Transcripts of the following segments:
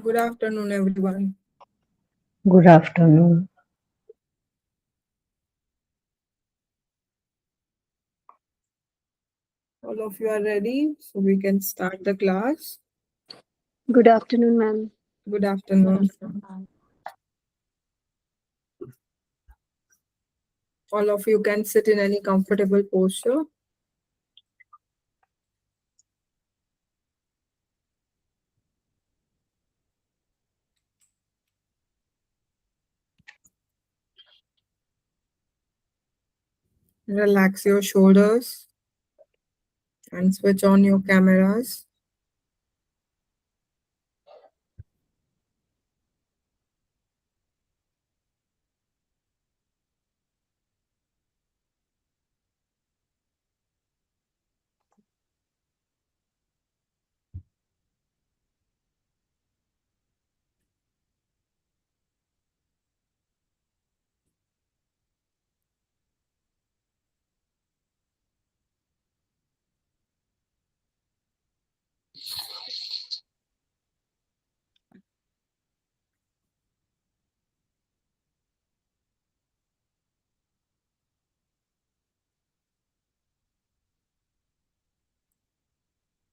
Good afternoon, everyone. Good afternoon. All of you are ready, so we can start the class. Good afternoon, ma'am. Good afternoon. All of you can sit in any comfortable posture. Relax your shoulders and switch on your cameras.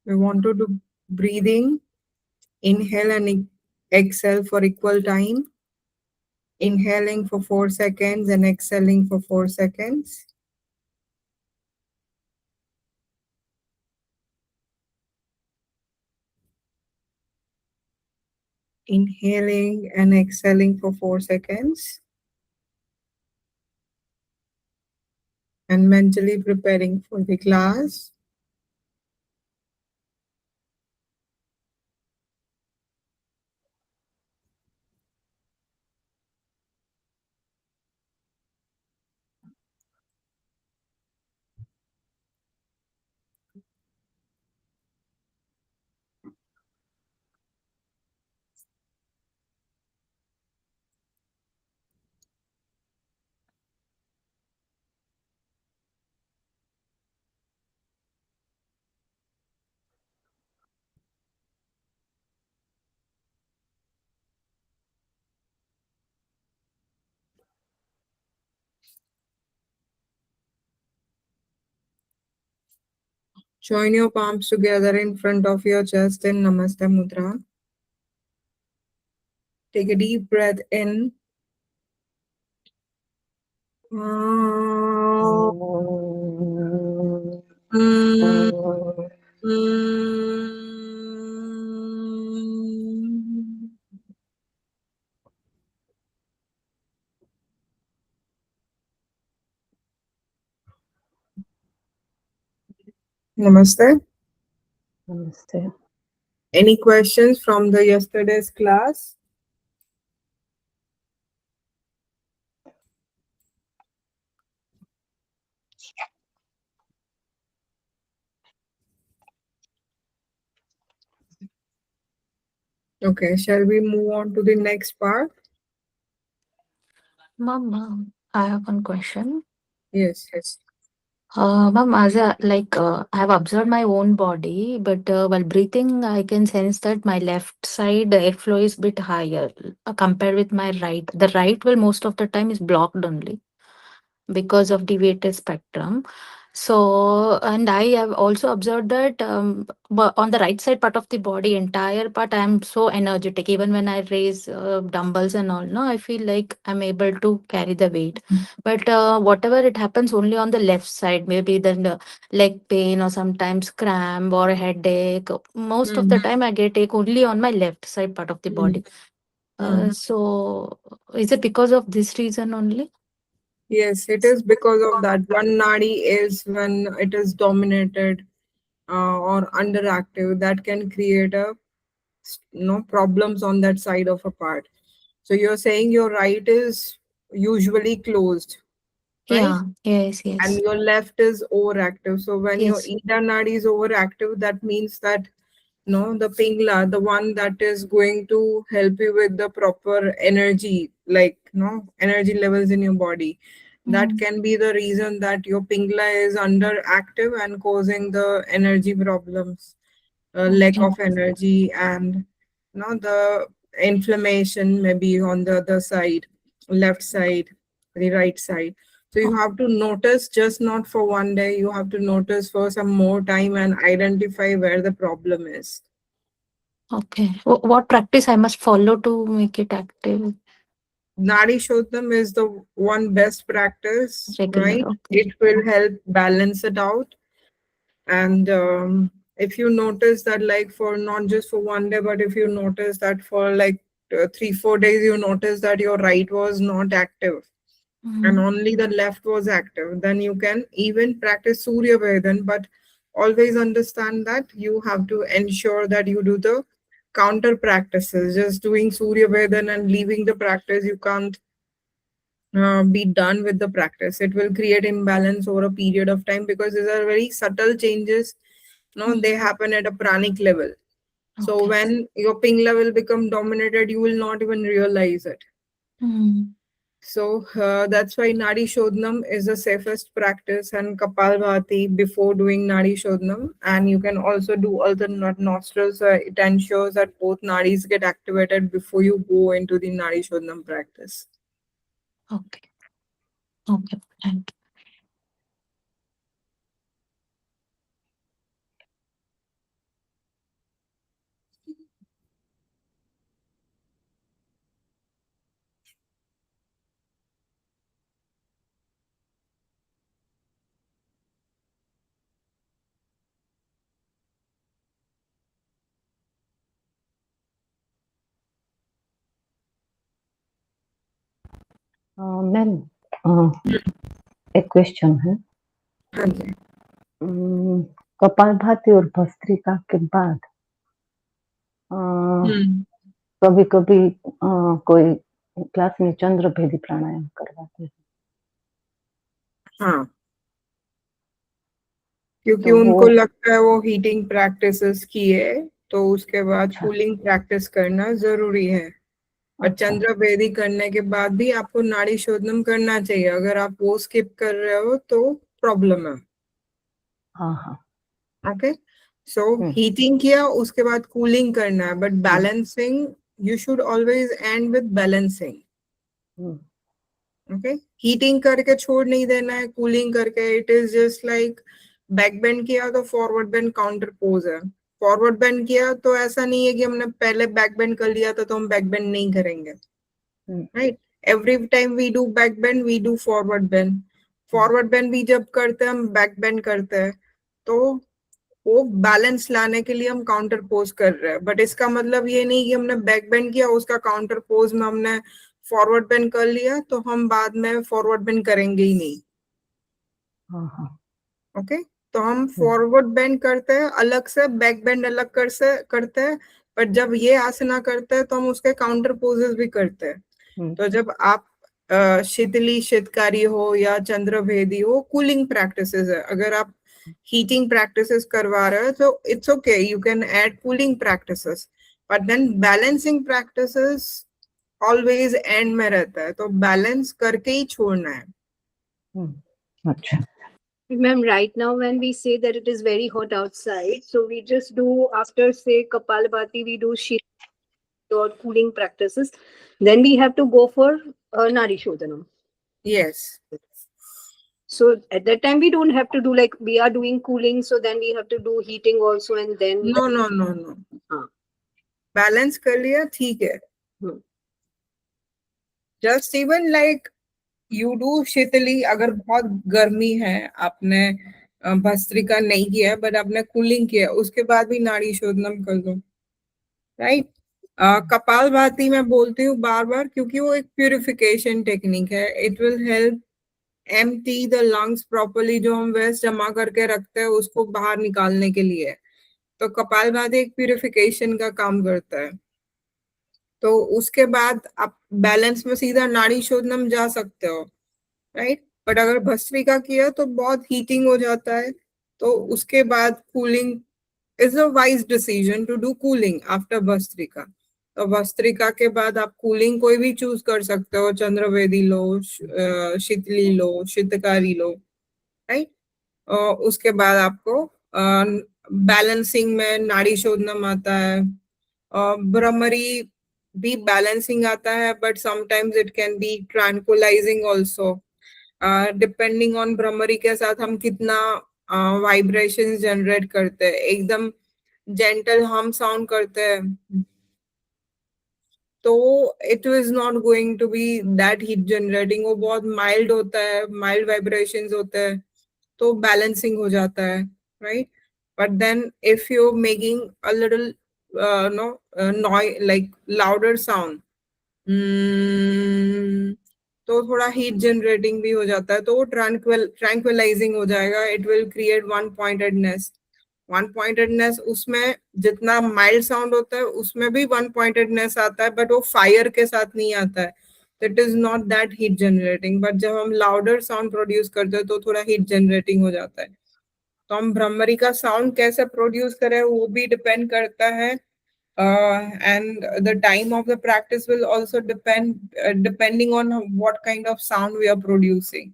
We want to do breathing. Inhale and exhale for equal time. Inhaling for 4 seconds and exhaling for 4 seconds. Inhaling and exhaling for 4 seconds. And mentally preparing for the class. Join your palms together in front of your chest in Namaste Mudra. Take a deep breath in. Namaste. Namaste. Any questions from the yesterday's class? Okay, shall we move on to the next part? Mom, I have one question. Yes, yes. Ma'am, as I I have observed my own body, but while breathing, I can sense that my left side airflow is bit higher compared with my right. The right will most of the time is blocked only because of deviated spectrum. So, and I have also observed that but on the right side part of the body, entire part, I am so energetic. Even when I raise dumbbells and all, no, I feel like I'm able to carry the weight. But whatever it happens only on the left side, maybe then the leg pain or sometimes cramp or headache. Most of the time, I get ache only on my left side part of the body. So, is it because of this reason only? Yes, it is because of that. One nadi is when it is dominated or underactive, that can create problems on that side of a part. So you're saying your right is usually closed, right? Yeah, yes, And yes, your left is overactive. So when your yes. Ida nadi is overactive, that means that the pingla, the one that is going to help you with the proper energy, like energy levels in your body, that Mm, can be the reason that your pingla is underactive and causing the energy problems, lack okay, of energy, and the inflammation maybe on the other side, left side, the right side. So you o- have to notice, just not for one day, you have to notice for some more time and identify where the problem is. okay. What practice I must follow to make it active Nadi Shodham is the one best practice, regular? right? Okay. It will help balance it out. And if you notice that, like, for not just for one day, but if you notice that for like 3 4 days, you notice that your right was not active and Mm, only the left was active, then you can even practice Surya Vedan. But always understand that you have to ensure that you do the counter practices. Just doing Surya Vedan and leaving the practice, you can't be done with the practice. It will create imbalance over a period of time because these are very subtle changes. No, mm, they happen at a pranic level. So okay. when your ping level become dominated, you will not even realize it. Mm, So that's why Nadi Shodhanam is the safest practice, and Kapalbhati before doing Nadi Shodhanam. And you can also do alternate nostrils. It ensures that both nadis get activated before you go into the Nadi Shodhanam practice. okay. Okay. Thank ma'am एक question है। हाँ जी। कपालभाति और भस्त्रिका के बाद हम्म। कभी कभी कोई class में चंद्र भेदी प्राणायाम करवाते हैं, हाँ, क्योंकि तो वो उनको लगता है वो हीटिंग प्रैक्टिसेस किए, तो उसके बाद अच्छा कूलिंग प्रैक्टिस करना जरूरी है। और अच्छा चंद्र वेदी करने के बाद भी आपको नाड़ी शोधनम करना चाहिए। अगर आप वो स्किप कर रहे हो तो प्रॉब्लम है। हाँ हाँ ओके, सो हम्म, हीटिंग किया, उसके बाद कूलिंग करना है, but hmm, balancing you should always and with balancing. Hmm, okay, heating करके छोड़ नहीं देना है, कूलिंग करके। It is just like back bend किया तो फॉरवर्ड बेंड काउंटर पोज है। फॉरवर्ड बेंड किया तो ऐसा नहीं है कि हमने पहले बैक बेंड कर लिया था तो हम बैक बेंड नहीं करेंगे, hmm, right? Every time we do back bend, we do forward bend. Hmm, forward bend भी जब करते हैं हम बैक बेंड करते हैं, तो वो बैलेंस लाने के लिए हम काउंटर पोज कर रहे हैं। बट इसका मतलब ये नहीं कि हमने बैक बेंड किया, उसका काउंटर पोज में हमने फॉरवर्ड बेंड कर लिया तो हम बाद में फॉरवर्ड बेंड करेंगे ही नहीं। हाँ हाँ ओके, तो हम हम्म, फॉरवर्ड बेंड करते हैं अलग से, बैक बेंड अलग करते हैं। बट जब ये आसना करते हैं तो हम उसके काउंटर पोजेस भी करते हैं। हम्म, तो जब आप शीतली शीतकारी हो या चंद्रभेदी हो, कूलिंग प्रैक्टिसेस है। अगर आप हीटिंग प्रैक्टिसेस करवा रहे हो तो it's okay, you can add cooling practices, but then balancing practices always end में रहता है, तो बैलेंस करके ही छोड़ना है। अच्छा Ma'am, right now when we say that it is very hot outside, so we just do after say Kapalabhati, we do Shit or cooling practices. Then we have to go for Nari Shodhanam. Yes. So at that time we don't have to do like we are doing cooling, so then we have to do heating also, and then No, no, no, no. हाँ. Balance कर लिया, ठीक है. Hmm. Just even like you do Sheetali, अगर बहुत गर्मी है, आपने भस्त्रिका नहीं किया है बट आपने कूलिंग किया, उसके बाद भी नाड़ी शोधनम कर दो, राइट. कपाल भाती मैं बोलती हूँ बार बार क्योंकि वो एक प्यूरिफिकेशन टेक्निक है. It will help empty the lungs properly. जो हम वेस्ट जमा करके रखते हैं उसको बाहर निकालने के लिए, तो कपाल भाती एक प्यूरिफिकेशन का काम करता है. तो उसके बाद आप बैलेंस में सीधा नाड़ी शोधनम जा सकते हो, राइट. बट अगर भस्त्रिका किया तो बहुत हीटिंग हो जाता है, तो उसके बाद cooling is a wise decision to do cooling after bhastrika. तो भस्त्रिका के बाद आप कूलिंग कोई भी चूज कर सकते हो, चंद्रवेदी लो, शीतली लो, शीतकारी लो, राइट. उसके बाद आपको बैलेंसिंग में नाड़ी शोधनम आता है. ब्रह्मरी भी बैलेंसिंग आता है, but sometimes it can be tranquilising also. Depending on Bhramari के साथ हम कितना वाइब्रेशंस जनरेट करते हैं. एकदम जेंटल हम साउंड करते हैं तो it is not going to be that heat generating. वो बहुत माइल्ड होता है, माइल्ड वाइब्रेशंस होते हैं, तो बैलेंसिंग हो जाता है, right. But then if you making a little no noise like louder sound, तो थोड़ा हीट जनरेटिंग भी हो जाता है, तो वो ट्रैंक्विलाइजिंग हो जाएगा. It will create one pointedness. One pointedness उसमें जितना माइल्ड साउंड होता है उसमें भी वन पॉइंटेडनेस आता है, बट वो फायर के साथ नहीं आता है. It is not that heat generating. But जब हम लाउडर साउंड प्रोड्यूस करते हैं तो थोड़ा हीट जनरेटिंग हो जाता है. तो हम भ्रमरी का साउंड कैसे प्रोड्यूस करें वो भी डिपेंड करता है. And the time of the practice will also depend depending on what kind of sound we are producing.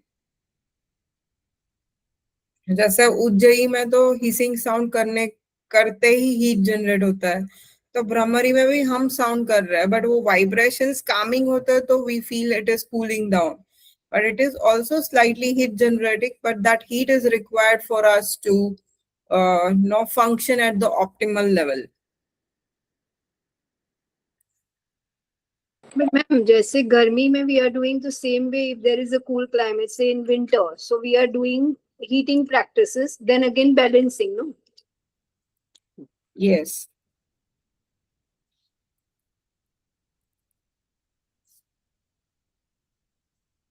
जैसे उज्जयी में तो हिसिंग साउंड करते ही हीट जनरेट होता है, तो भ्रमरी में भी हम साउंड कर रहे हैं, बट वो वाइब्रेशंस कामिंग होते हैं तो we feel it is cooling down. But it is also slightly heat generating, but that heat is required for us to function at the optimal level. But ma'am, जैसे गर्मी में we are doing the same way if there is a cool climate, say in winter, so we are doing heating practices, then again balancing, no? Yes.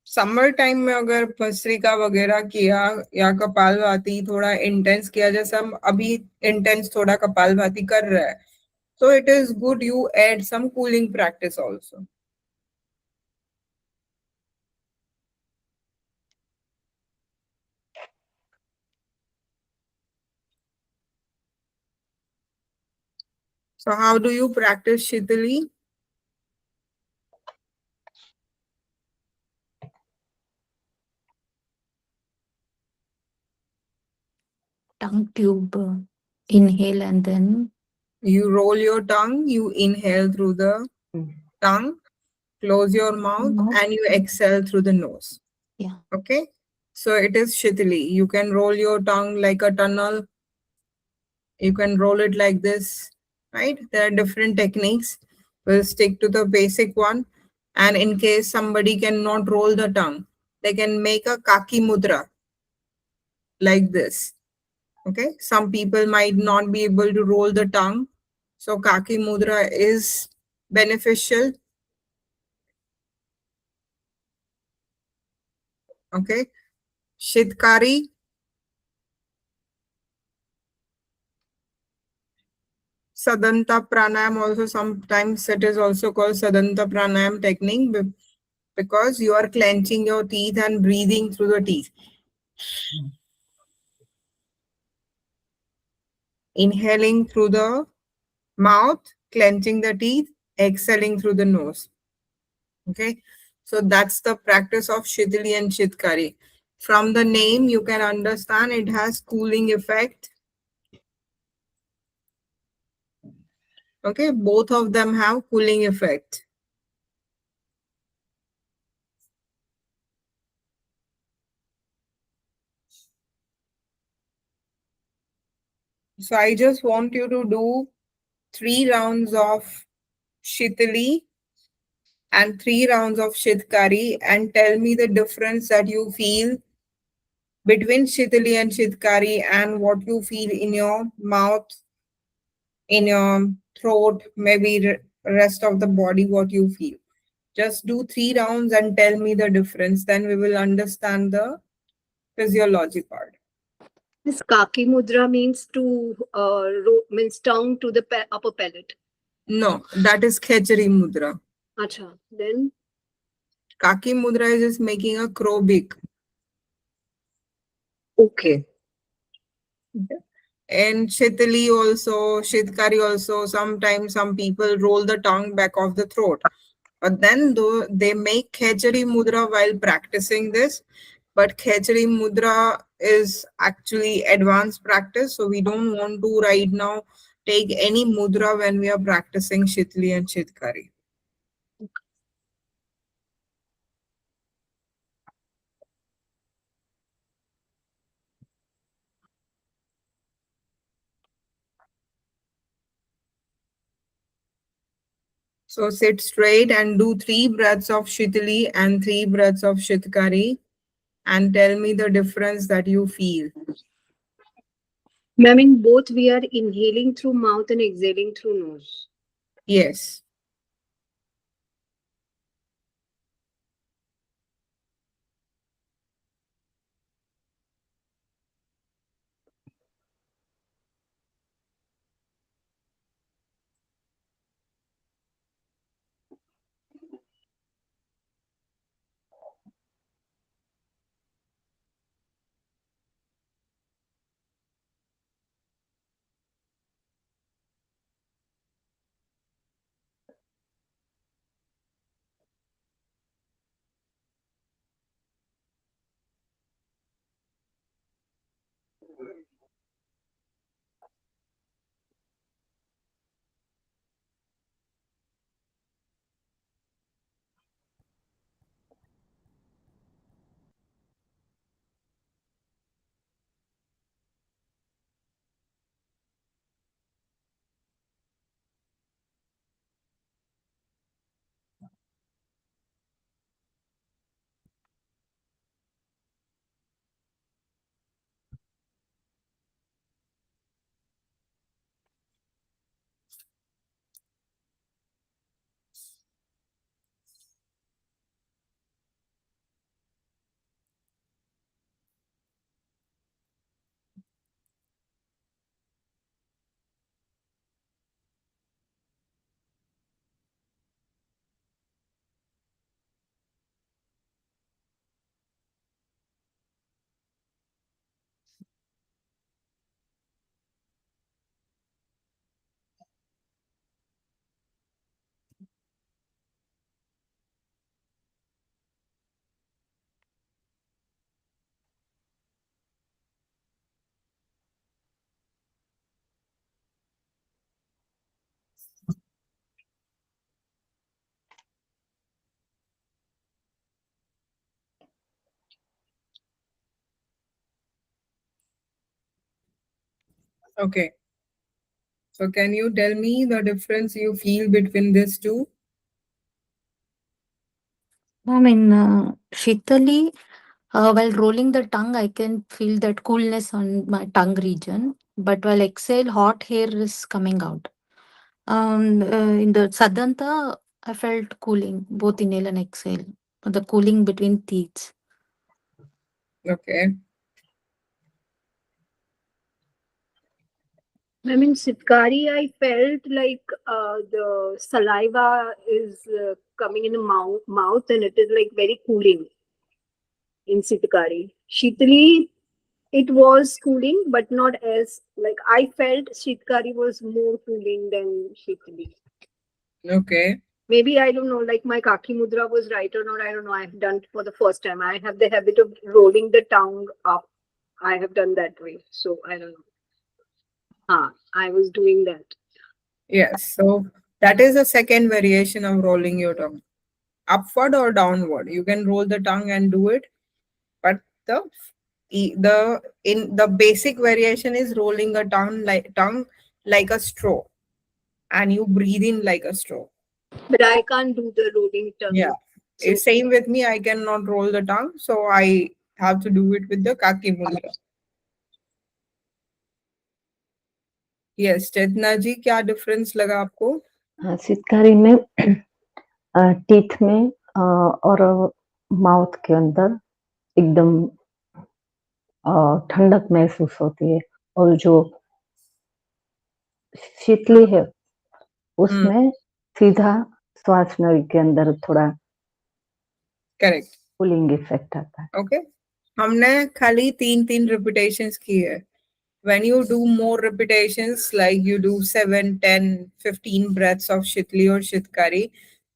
Summer time में अगर भस्त्रिका वगैरह किया या कपालभाति थोड़ा intense किया, जैसे हम अभी इंटेंस थोड़ा कपालभाति कर रहे हैं, so it is good you add some cooling practice also. So how do you practice Shitali? Tongue tube, inhale and then You roll your tongue, you inhale through the tongue, close your mouth, Mouth. and you exhale through the nose. Yeah. Okay. So it is Shitali. You can roll your tongue like a tunnel. You can roll it like this, right? There are different techniques. We'll stick to the basic one. And in case somebody cannot roll the tongue, they can make a kaki mudra like this. Okay. Some people might not be able to roll the tongue. So kaki mudra is beneficial. Okay. Shitkari. Sadanta pranayam also, sometimes it is also called Sadanta pranayam technique because you are clenching your teeth and breathing through the teeth. Inhaling through the mouth, clenching the teeth, exhaling through the nose. Okay, so that's the practice of Shitali and Shitkari. From the name, you can understand it has cooling effect. Okay, both of them have cooling effect. So I just want you to do 3 rounds of Shitali and 3 rounds of Shitkari and tell me the difference that you feel between Shitali and Shitkari and what you feel in your mouth, in your throat, maybe rest of the body, what you feel. Just do 3 rounds and tell me the difference. Then we will understand the physiology part. This Kaki Mudra means to means tongue to the upper palate. No, that is Khechari Mudra. Acha. Then Kaki Mudra is just making a crow beak. okay. And Shitali also, Shitkari also, sometimes some people roll the tongue back of the throat. But then though they make Khechari Mudra while practicing this, but Khechari Mudra is actually advanced practice. So we don't want to right now take any mudra when we are practicing Shitali and Shitkari. So sit straight and do 3 breaths of Shitali and 3 breaths of Shitkari and tell me the difference that you feel. I mean, both we are inhaling through mouth and exhaling through nose. Yes. Okay. So can you tell me the difference you feel between these two? Shitali, while rolling the tongue, I can feel that coolness on my tongue region. But while exhale, hot hair is coming out. In the Sadhanta, I felt cooling, both inhale and exhale. The cooling between teeth. Okay. I mean, Sitkari, I felt like the saliva is coming in the mouth and it is like very cooling in Sitkari. Shitali, it was cooling, but not as like I felt Shitkari was more cooling than Shitali. Okay. Maybe I don't know, like my Kaki Mudra was right or not. I don't know. I have done it for the first time. I have the habit of rolling the tongue up. I have done that way. So I don't know. I was doing that. Yes. So that is the second variation of rolling your tongue. Upward or downward. You can roll the tongue and do it, but the basic variation is rolling a tongue like a straw, and you breathe in like a straw. But I can't do the rolling tongue. Yeah. So, Same with me. I cannot roll the tongue, so I have to do it with the Kaki Mudra. Yes, चेतना जी, क्या difference लगा आपको? शीतकारी में teeth में और mouth के अंदर एकदम ठंडक महसूस होती है, और जो शीतली है उसमें सीधा श्वास नली के अंदर थोड़ा करेक्ट, कूलिंग इफेक्ट आता है. ओके. हमने खाली 3 repetitions की है. When you do more repetitions, like you do 7, 10, 15 breaths of Shitli or Shitkari,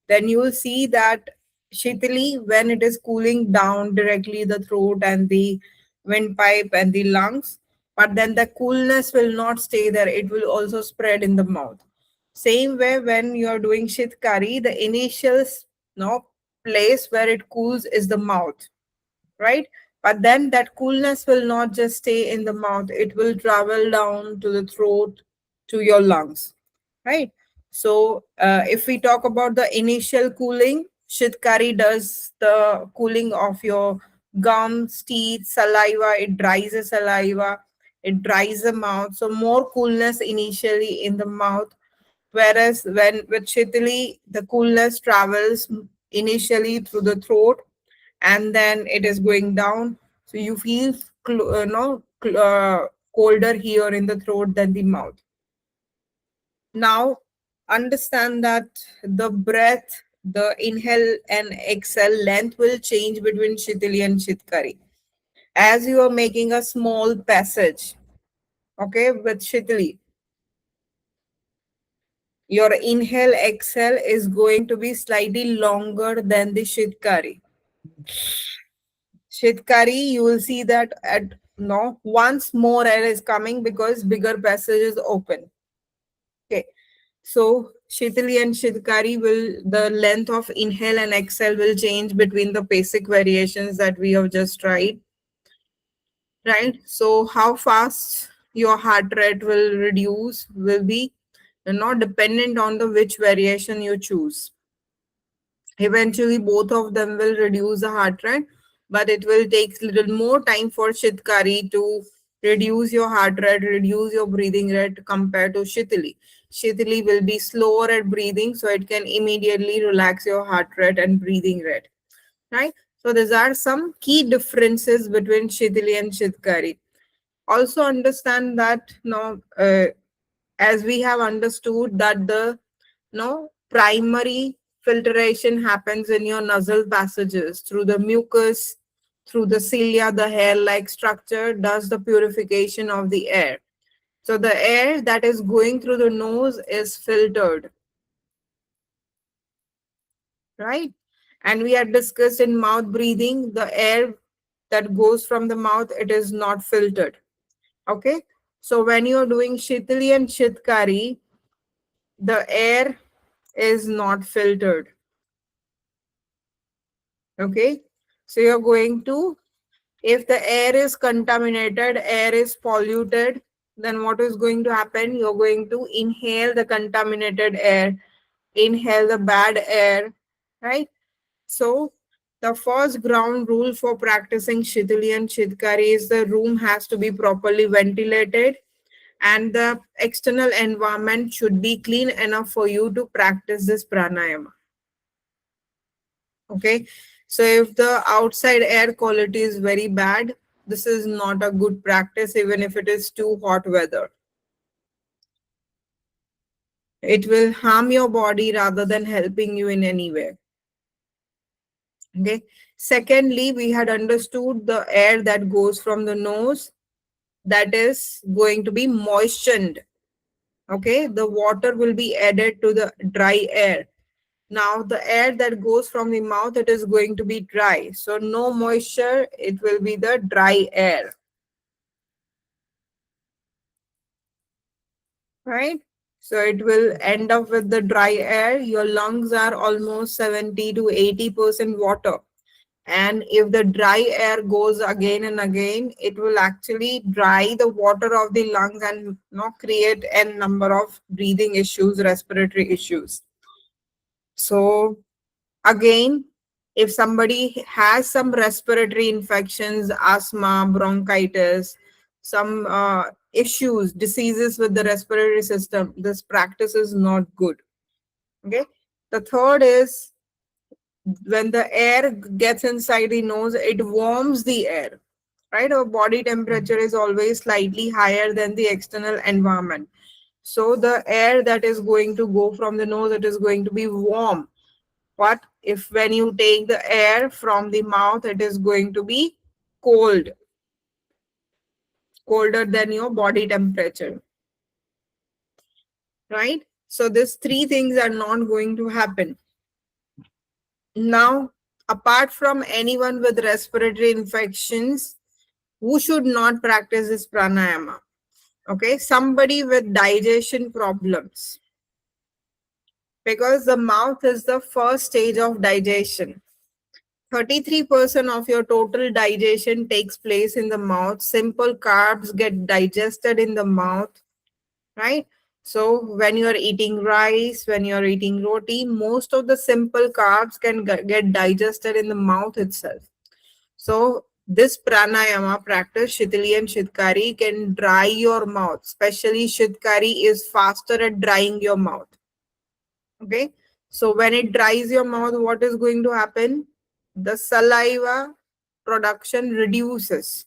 then you will see that Shitli, when it is cooling down directly the throat and the windpipe and the lungs, but then the coolness will not stay there. It will also spread in the mouth. Same way, when you are doing Shitkari, the initial place where it cools is the mouth, right? But then that coolness will not just stay in the mouth, it will travel down to the throat, to your lungs, right? So if we talk about the initial cooling, Shitkari does the cooling of your gums, teeth, saliva. It dries the saliva, it dries the mouth. So more coolness initially in the mouth. Whereas when with Shitali, the coolness travels initially through the throat, and then it is going down. So you feel colder here in the throat than the mouth. Now understand that the breath, the inhale and exhale length will change between Shitali and Shitkari. As you are making a small passage, okay, with Shitali, your inhale exhale is going to be slightly longer than the Shitkari. Shitkari, you will see that at once more air is coming because bigger passage is open. Okay. So Shitali and Shitkari the length of inhale and exhale will change between the basic variations that we have just tried. Right? So how fast your heart rate will reduce will be not dependent on the which variation you choose. Eventually, both of them will reduce the heart rate, but it will take a little more time for Shitkari to reduce your heart rate, reduce your breathing rate compared to Shitali. Shitali will be slower at breathing, so it can immediately relax your heart rate and breathing rate. Right? So these are some key differences between Shitali and Shitkari. Also understand that as we have understood that the primary filtration happens in your nasal passages through the mucus, through the cilia, the hair-like structure does the purification of the air. So the air that is going through the nose is filtered, right? And we had discussed in mouth breathing, the air that goes from the mouth, it is not filtered. Okay. So when you're doing Shitali and Shitkari, the air is not filtered. Okay. So you're going to, if the air is contaminated, air is polluted, then what is going to happen? You're going to inhale the contaminated air, inhale the bad air, right? So the first ground rule for practicing Shitali and Shitkari is the room has to be properly ventilated and the external environment should be clean enough for you to practice this pranayama. Okay, so if the outside air quality is very bad, this is not a good practice, even if it is too hot weather. It will harm your body rather than helping you in any way. Okay. Secondly, we had understood the air that goes from the nose, that is going to be moistened. Okay, the water will be added to the dry air. Now the air that goes from the mouth, it is going to be dry. So no moisture, it will be the dry air. Right? So it will end up with the dry air. Your lungs are almost 70 to 80% water. And if the dry air goes again and again, it will actually dry the water of the lungs and create a number of breathing issues, respiratory issues. So again, if somebody has some respiratory infections, asthma, bronchitis, some issues, diseases with the respiratory system, this practice is not good. Okay. The third is when the air gets inside the nose, it warms the air, right? Our body temperature is always slightly higher than the external environment. So the air that is going to go from the nose, it is going to be warm. But if when you take the air from the mouth, it is going to be cold, colder than your body temperature, right? So these three things are not going to happen. Now, apart from anyone with respiratory infections, who should not practice this pranayama? Okay, somebody with digestion problems, because the mouth is the first stage of digestion. 33% of your total digestion takes place in the mouth. Simple carbs get digested in the mouth, right? So when you are eating rice, when you are eating roti, most of the simple carbs can get digested in the mouth itself. So this pranayama practice, Shitali and Shitkari, can dry your mouth. Especially Shitkari is faster at drying your mouth. Okay. So when it dries your mouth, what is going to happen? The saliva production reduces.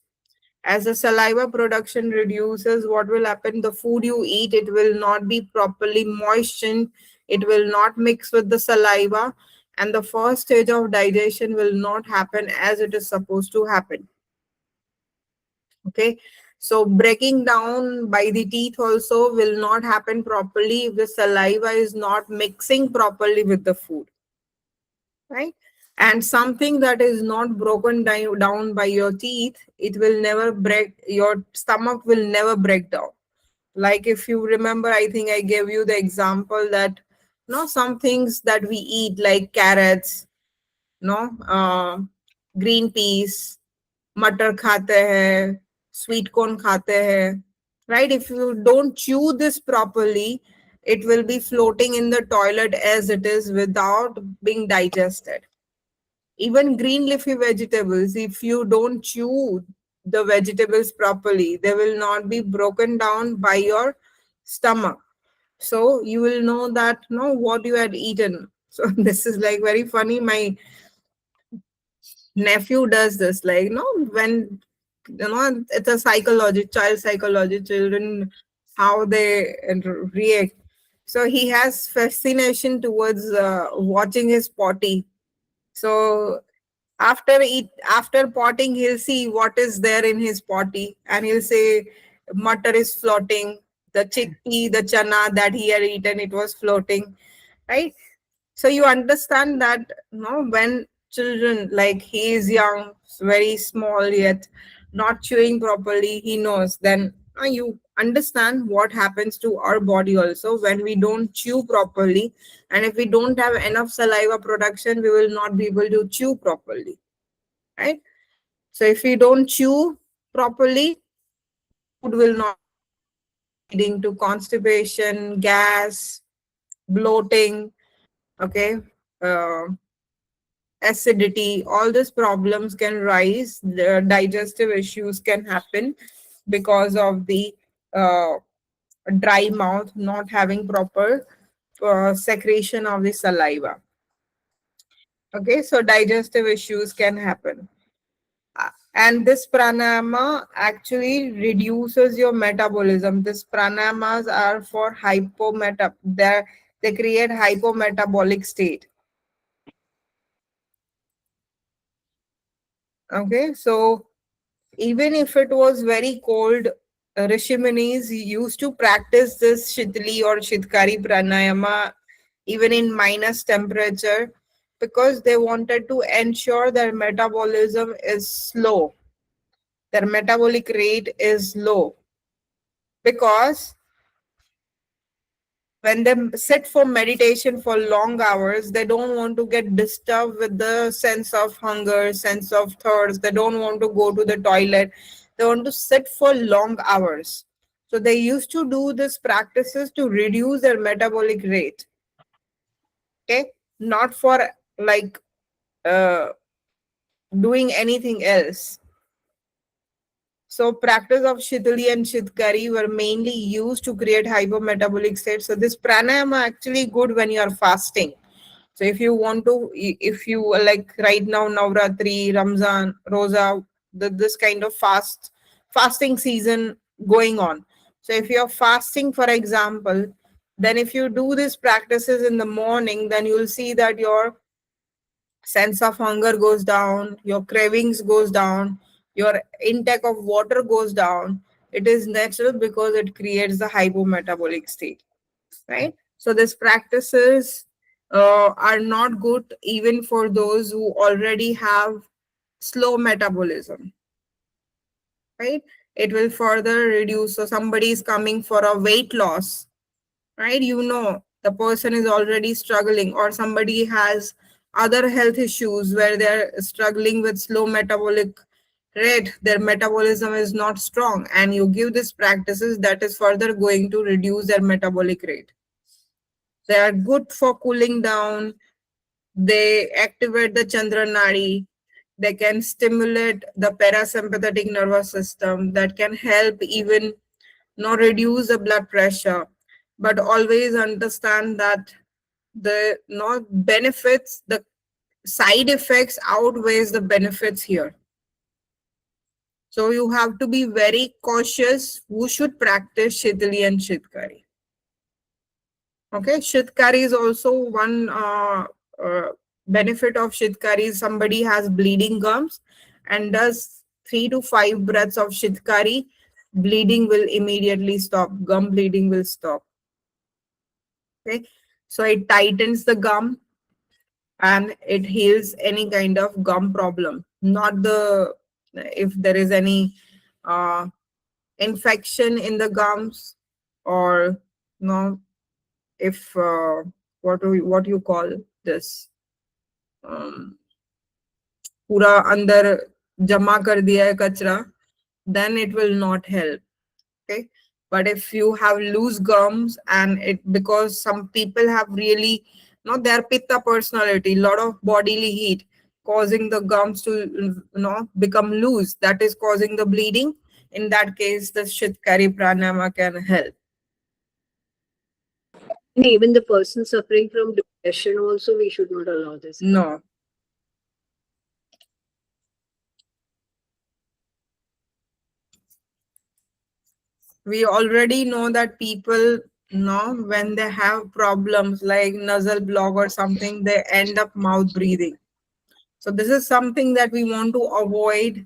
As the saliva production reduces, what will happen? The food you eat, it will not be properly moistened. It will not mix with the saliva. And the first stage of digestion will not happen as it is supposed to happen. Okay. So breaking down by the teeth also will not happen properly if the saliva is not mixing properly with the food. Right? And something that is not broken down by your teeth, it will never break, your stomach will never break down. Like if you remember, I think I gave you the example that some things that we eat like carrots, green peas, मटर खाते हैं, sweet corn खाते हैं, right? If you don't chew this properly, it will be floating in the toilet as it is without being digested. Even green leafy vegetables, if you don't chew the vegetables properly, they will not be broken down by your stomach. So you will know that what you had eaten. So this is like very funny. My nephew does this, like when it's a psychology, child psychology, children, how they react. So he has fascination towards watching his potty. So after potting, he'll see what is there in his potty, and he'll say mutter is floating, the chickpea, the chana that he had eaten, it was floating, right? So you understand that when children, like he is young, very small yet not chewing properly, he knows, then you understand what happens to our body also when we don't chew properly. And if we don't have enough saliva production, we will not be able to chew properly, right? So if we don't chew properly, food will not, leading to constipation, gas, bloating, okay, acidity, all these problems can rise. The digestive issues can happen because of the dry mouth, not having proper secretion of the saliva. Okay, so digestive issues can happen. And this pranayama actually reduces your metabolism. These pranayamas are for they create hypometabolic state. Okay, so even if it was very cold, Rishi Munis used to practice this Shitali or Shitkari pranayama even in minus temperature, because they wanted to ensure their metabolism is slow, their metabolic rate is low. Because when they sit for meditation for long hours, they don't want to get disturbed with the sense of hunger, sense of thirst. They don't want to go to the toilet. They want to sit for long hours. So they used to do these practices to reduce their metabolic rate. Okay, not for like uh, doing anything else. So practice of Shitali and Shitkari were mainly used to create hypometabolic states. So this pranayama actually good when you are fasting. So if you want to, if you like right now, Navratri, Ramzan, Rosa, this kind of fasting season going on. So if you're fasting, for example, then if you do these practices in the morning, then you'll see that your sense of hunger goes down, your cravings goes down, your intake of water goes down. It is natural because it creates the hypometabolic state, right? So these practices are not good even for those who already have slow metabolism, right? It will further reduce. So somebody is coming for a weight loss, right? You know, the person is already struggling, or somebody has other health issues where they're struggling with slow metabolic rate, their metabolism is not strong, and you give these practices, that is further going to reduce their metabolic rate. They are good for cooling down. They activate the Chandra Nadi. They can stimulate the parasympathetic nervous system. That can help even reduce the blood pressure. But always understand that the benefits, the side effects outweighs the benefits here. So you have to be very cautious who should practice Shitali and Shitkari. Okay, Shitkari is also one benefit of Shitkari. Somebody has bleeding gums and does 3 to 5 breaths of Shitkari, bleeding will immediately stop. Gum bleeding will stop. Okay, so it tightens the gum and it heals any kind of gum problem. Not the if there is any infection in the gums, or if what you call this, पूरा अंदर जमा कर दिया है कचरा, then it will not help. Okay, but if you have loose gums, and it, because some people have really their pitta personality, lot of bodily heat causing the gums to become loose, that is causing the bleeding. In that case, the Shitkari pranayama can help. And even the person suffering from depression also, we should not allow this. No. We already know that people, when they have problems like nasal block or something, they end up mouth breathing. So this is something that we want to avoid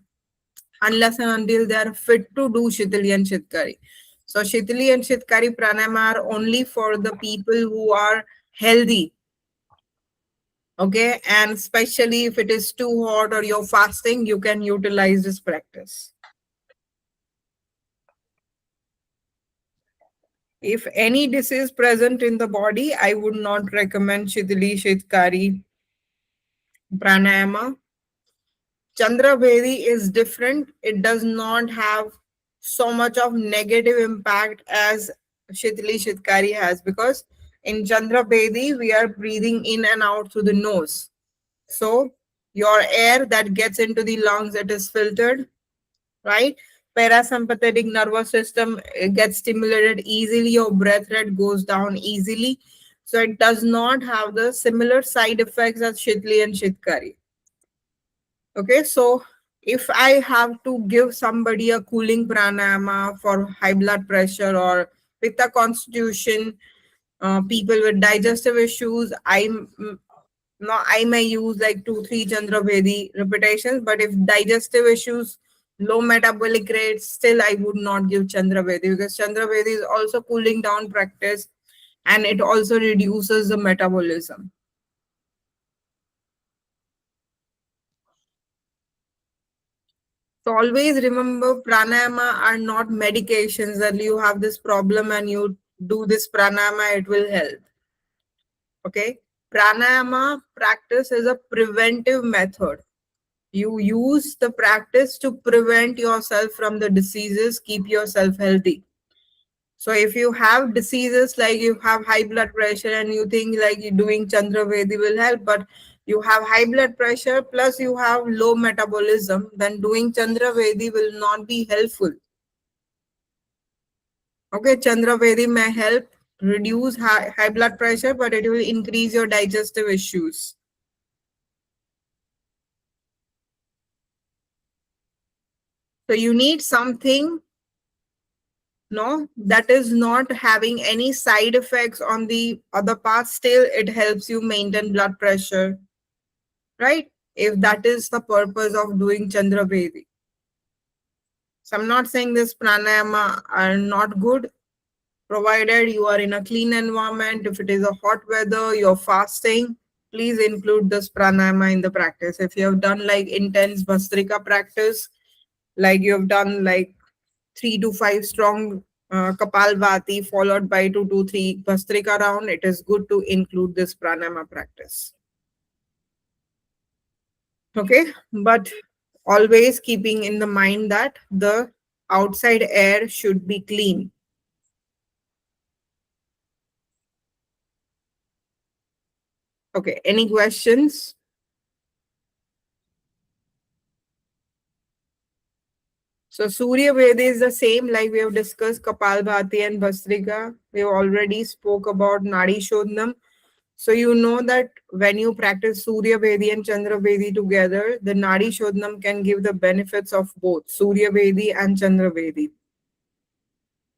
unless and until they are fit to do Shitali and Shitkari. So Shitali and Shitkari pranayama are only for the people who are healthy. Okay, and especially if it is too hot or you're fasting, you can utilize this practice. If any disease present in the body, I would not recommend Shitali Shitkari pranayama. Chandra Bhedi is different. It does not have so much of negative impact as Shitali Shitkari has, because in Chandra Bhedi, we are breathing in and out through the nose. So your air that gets into the lungs, it is filtered, right? Parasympathetic nervous system gets stimulated easily. Your breath rate goes down easily. So it does not have the similar side effects as Shitali and Shitkari. Okay, so if I have to give somebody a cooling pranayama for high blood pressure or pitta constitution, people with digestive issues, I may use like 2-3 Chandra Bhedi repetitions. But if digestive issues, low metabolic rates, still I would not give Chandra Bhedi, because Chandra Bhedi is also cooling down practice. and it also reduces the metabolism. So always remember, pranayama are not medications that you have this problem and you do this pranayama, it will help. Okay. Pranayama practice is a preventive method. You use the practice to prevent yourself from the diseases, keep yourself healthy. So if you have diseases like you have high blood pressure and you think like you doing Chandra Vedi will help, but you have high blood pressure plus you have low metabolism, then doing Chandra Vedi will not be helpful. Okay, Chandra Vedi may help reduce high blood pressure, but it will increase your digestive issues. So you need something that is not having any side effects on the other part. Still it helps you maintain blood pressure, right? If that is the purpose of doing Chandra Vedi. So I'm not saying this pranayama are not good, provided you are in a clean environment. If it is a hot weather, you're fasting, please include this pranayama in the practice. If you have done like intense Bhastrika practice, like you have done like 3 to 5 strong Kapalbhati followed by 2 to 3 Bhastrika round, it is good to include this pranayama practice. Okay, but always keeping in the mind that the outside air should be clean. Okay, any questions? So Surya Veda is the same, like we have discussed Kapalbhati and Bhastrika. We already spoke about Nadi Shodhanam. So you know that when you practice Surya Vedi and Chandra Vedi together, the Nadi Shodhanam can give the benefits of both Surya Vedi and Chandra Vedi.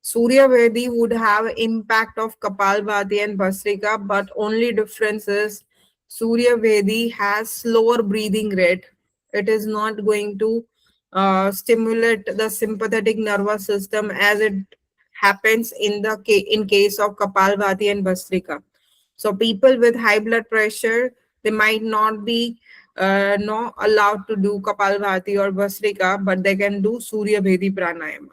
Surya Vedi would have impact of Kapalbhati and Bhastrika, but only difference is Surya Vedi has slower breathing rate. It is not going to stimulate the sympathetic nervous system as it happens in case of Kapalbhati and Bhastrika. So people with high blood pressure, they might not be no allowed to do Kapalbhati or Bhastrika, but they can do Surya Vedi pranayama.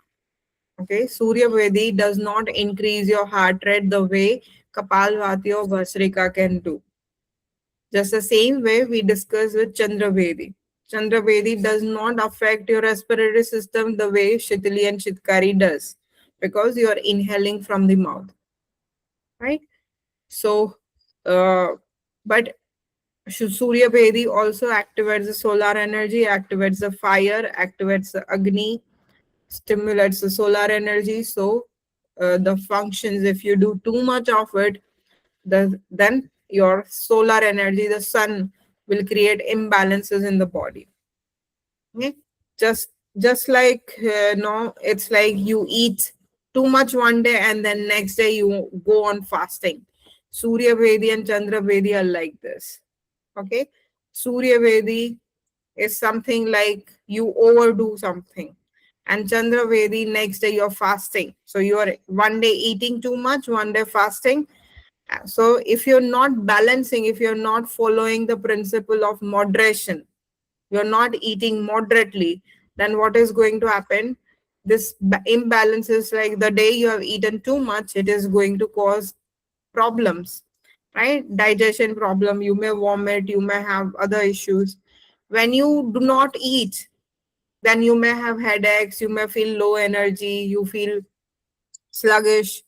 Okay, Surya Vedi does not increase your heart rate the way Kapalbhati or Bhastrika can do. Just the same way we discussed with Chandra Vedi. Chandra Vedi does not affect your respiratory system the way Shitali and Shitkari does, because you are inhaling from the mouth, right? So, but Surya Vedi also activates the solar energy, activates the fire, activates the Agni, stimulates the solar energy. So the functions, if you do too much of it, then your solar energy, the sun, will create imbalances in the body. Okay, just like no, it's like you eat too much one day and then next day you go on fasting. Surya Vedi and Chandra Vedi are like this. Okay, Surya Vedi is something like you overdo something, and Chandra Vedi next day you're fasting. So you are one day eating too much, one day fasting. So if you're not balancing, if you're not following the principle of moderation, you're not eating moderately, then what is going to happen? This imbalance is like the day you have eaten too much, it is going to cause problems, right? Digestion problem, you may vomit, you may have other issues. When you do not eat, then you may have headaches, you may feel low energy, you feel sluggish,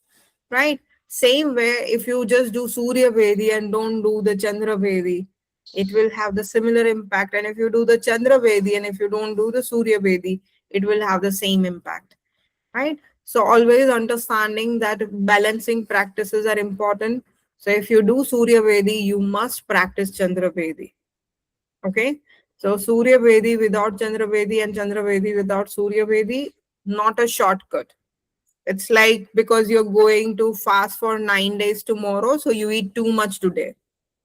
right? Same way, if you just do Surya Vedi and don't do the Chandra Vedi, it will have the similar impact. And if you do the Chandra Vedi and if you don't do the Surya Vedi, it will have the same impact, right? So always understanding that balancing practices are important. So if you do Surya Vedi, you must practice Chandra Vedi. Okay. So Surya Vedi without Chandra Vedi and Chandra Vedi without Surya Vedi, not a shortcut. It's like because you're going to fast for 9 days tomorrow, so you eat too much today.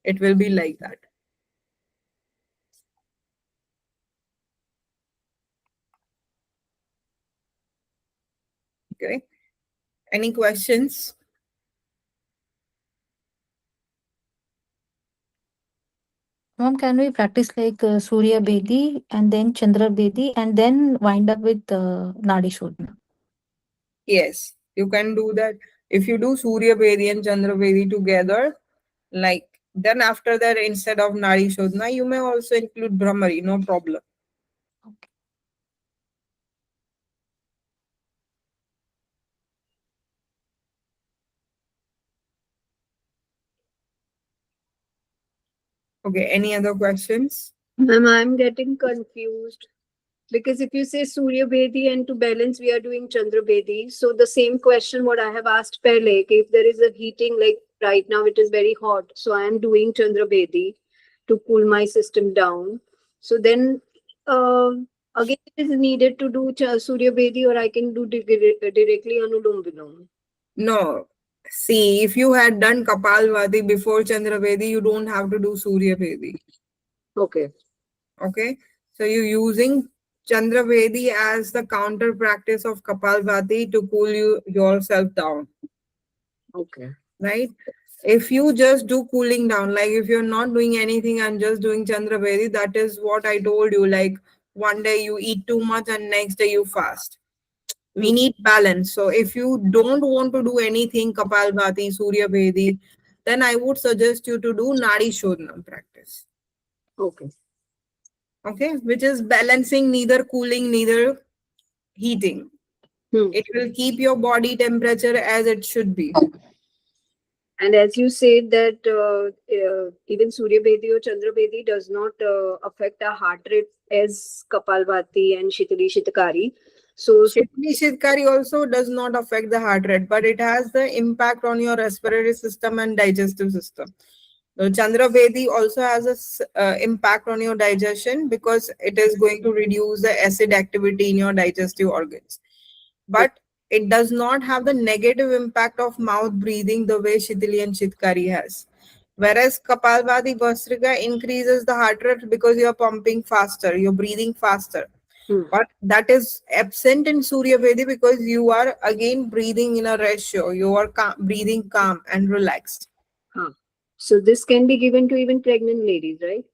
It will be like that. Okay. Any questions? Mom, can we practice like Surya Bedi and then Chandra Bedi and then wind up with Nadi Shodhana? Yes, you can do that. If you do Surya Vedi and Chandra Vedi together, like then after that, instead of Nadi Shodhana, you may also include Brahmari, no problem. Okay. Okay, any other questions? Ma'am, I'm getting confused because if you say Surya Bedi and to balance we are doing Chandra Bedi, so the same question what I have asked Pehle, if there is a heating like right now it is very hot, so I am doing Chandra Bedi to cool my system down. So then again it is needed to do Surya Bedi or I can do directly Anulom Vilom. No. See, if you had done Kapalvati before Chandra Vedi, you don't have to do Surya Vedi. Okay. Okay, so you're using Chandra Vedi as the counter practice of Kapalbhati to cool yourself down, Okay. right? If you just do cooling down, like if you're not doing anything and just doing Chandra Vedi, that is what I told you. Like one day you eat too much and next day you fast. We need balance. So if you don't want to do anything Kapalbhati, Surya Vedi, then I would suggest you to do Nadi Shodhanam practice. Okay. Okay, which is balancing, neither cooling, neither heating. It will keep your body temperature as it should be. And as you said that even Surya Bedi or Chandra Bedi does not affect our heart rate as Kapalbhati and Shitali Shitakari. So Shitli Shitkari also does not affect the heart rate, but it has the impact on your respiratory system and digestive system. So Chandra Vedi also has a impact on your digestion because it is going to reduce the acid activity in your digestive organs. But it does not have the negative impact of mouth breathing the way Shitali and Shitkari has. Whereas Kapalbhati Bhastrika increases the heart rate because you're pumping faster, you're breathing faster. But that is absent in Surya Vedi because you are again breathing in a ratio. You are breathing calm and relaxed. so this can be given to even pregnant ladies, right?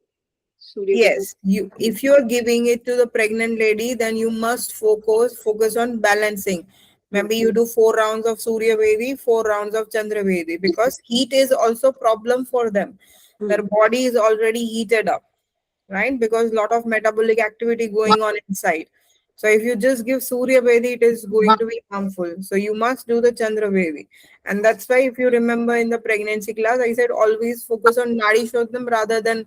Surya Vedi. Yes, if you are giving it to the pregnant lady, then you must focus on balancing. Maybe you do 4 rounds of Surya Vedi, 4 rounds of Chandra Vedi, because heat is also problem for them. Their body is already heated up, right? Because a lot of metabolic activity going on inside. So if you just give Surya Vedi, it is going to be harmful. So you must do the Chandra Vedi. And that's why if you remember in the pregnancy class, I said always focus on Nadi Shodhanam rather than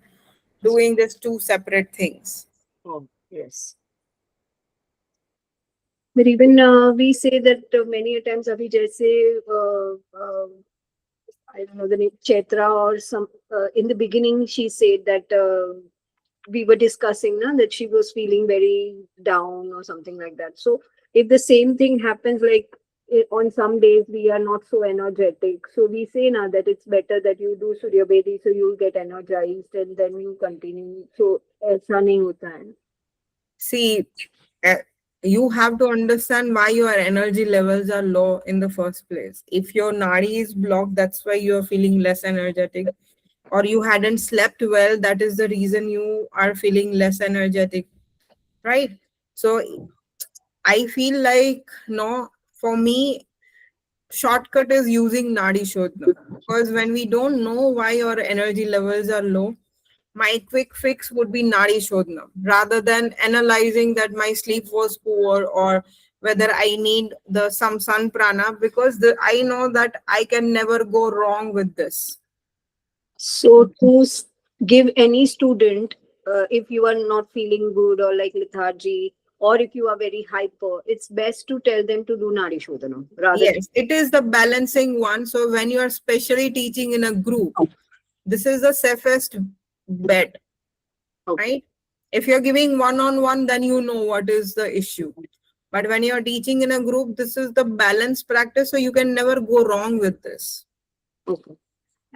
doing these two separate things. Oh, yes. But even we say that many times, Abhi, jaise, I don't know the name, Chaitra or some, in the beginning, she said that we were discussing na, that she was feeling very down or something like that. So if the same thing happens, like on some days we are not so energetic, so we say now that it's better that you do Surya Bedi so you'll get energized and then you continue. So aisa nahi hota hai. See, you have to understand why your energy levels are low in the first place. If your nadi is blocked, that's why you're feeling less energetic. Or you hadn't slept well, that is the reason you are feeling less energetic, right? So I feel like, no, for me, shortcut is using Nadi Shodhana. Because when we don't know why your energy levels are low, my quick fix would be Nadi Shodhana rather than analyzing that my sleep was poor or whether I need some sun prana, because I know that I can never go wrong with this. So to give any student, if you are not feeling good or like lethargy, or if you are very hyper, it's best to tell them to do Nadi Shodhana rather Yes, it is the balancing one. So when you are specially teaching in a group, this is the safest bet, right? If you're giving one-on-one, then you know what is the issue. But when you're teaching in a group, this is the balanced practice, so you can never go wrong with this. Okay.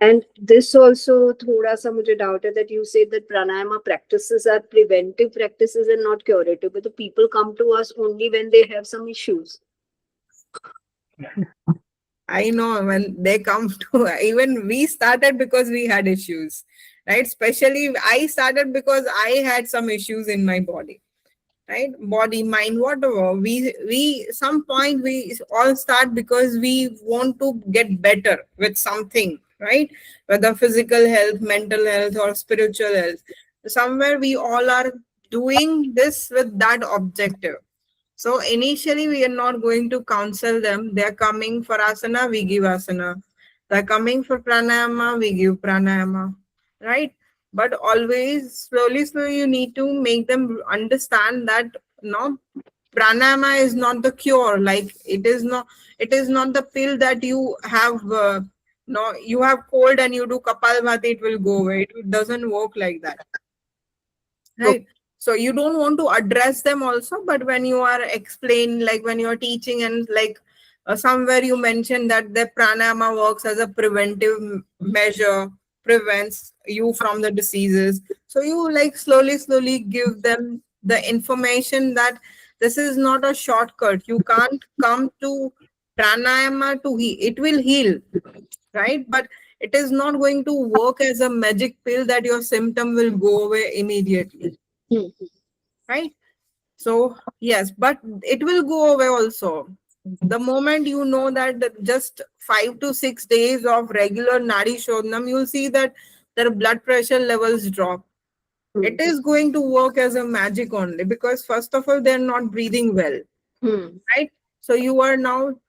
And this also, thoda sa mujhe doubt hai that you said that pranayama practices are preventive practices and not curative. But the people come to us only when they have some issues. I know when they come to, even we started because we had issues. right? Especially I started because I had some issues in my body, right? Body, mind, whatever. We some point we all start because we want to get better with something, right? Whether physical health, mental health, or spiritual health. Somewhere we all are doing this with that objective. So initially, we are not going to counsel them. They are coming for asana, we give asana. They are coming for pranayama, we give pranayama, right? But always, slowly, you need to make them understand that no, pranayama is not the cure. Like it is not the pill that you have. No, you have cold and you do kapalbhati, it will go away. It doesn't work like that, right? So you don't want to address them also, but when you are explain, like when you're teaching and like somewhere you mentioned that the pranayama works as a preventive measure, prevents you from the diseases. So you like slowly give them the information that this is not a shortcut. You can't come to pranayama to heal. It will heal, right? But it is not going to work as a magic pill that your symptom will go away immediately, right? So yes, but it will go away also. The moment you know that just 5 to 6 days of regular nadi shodhanam, you'll see that their blood pressure levels drop. It is going to work as a magic only because first of all, they're not breathing well, right? So you are now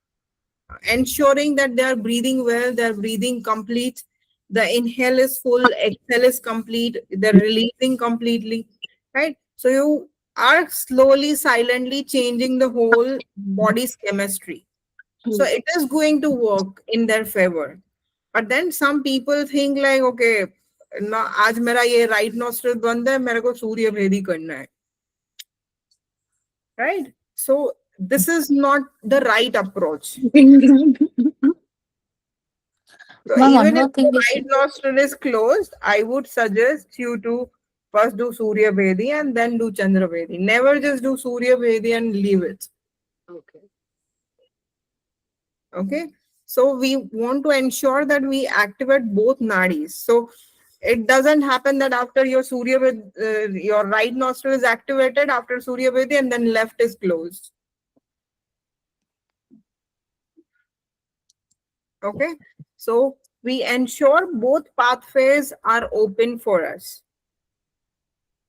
ensuring that they are breathing well, they are breathing complete. The inhale is full, exhale is complete, they're releasing completely, right? So you are slowly, silently changing the whole body's chemistry. So it is going to work in their favor. But then some people think like, okay, ना आज मेरा ये right nostril बंद है, मेरे को सूर्य भेदी करना है, right? So this is not the right approach. So Ma'am, one even if more thing the is, right nostril is closed, I would suggest you to first do Surya Vedi and then do Chandra Vedi. Never just do Surya Vedi and leave it. Okay. So we want to ensure that we activate both nadis. So it doesn't happen that after your Surya Vedi, your right nostril is activated after Surya Vedi and then left is closed. Okay. So we ensure both pathways are open for us.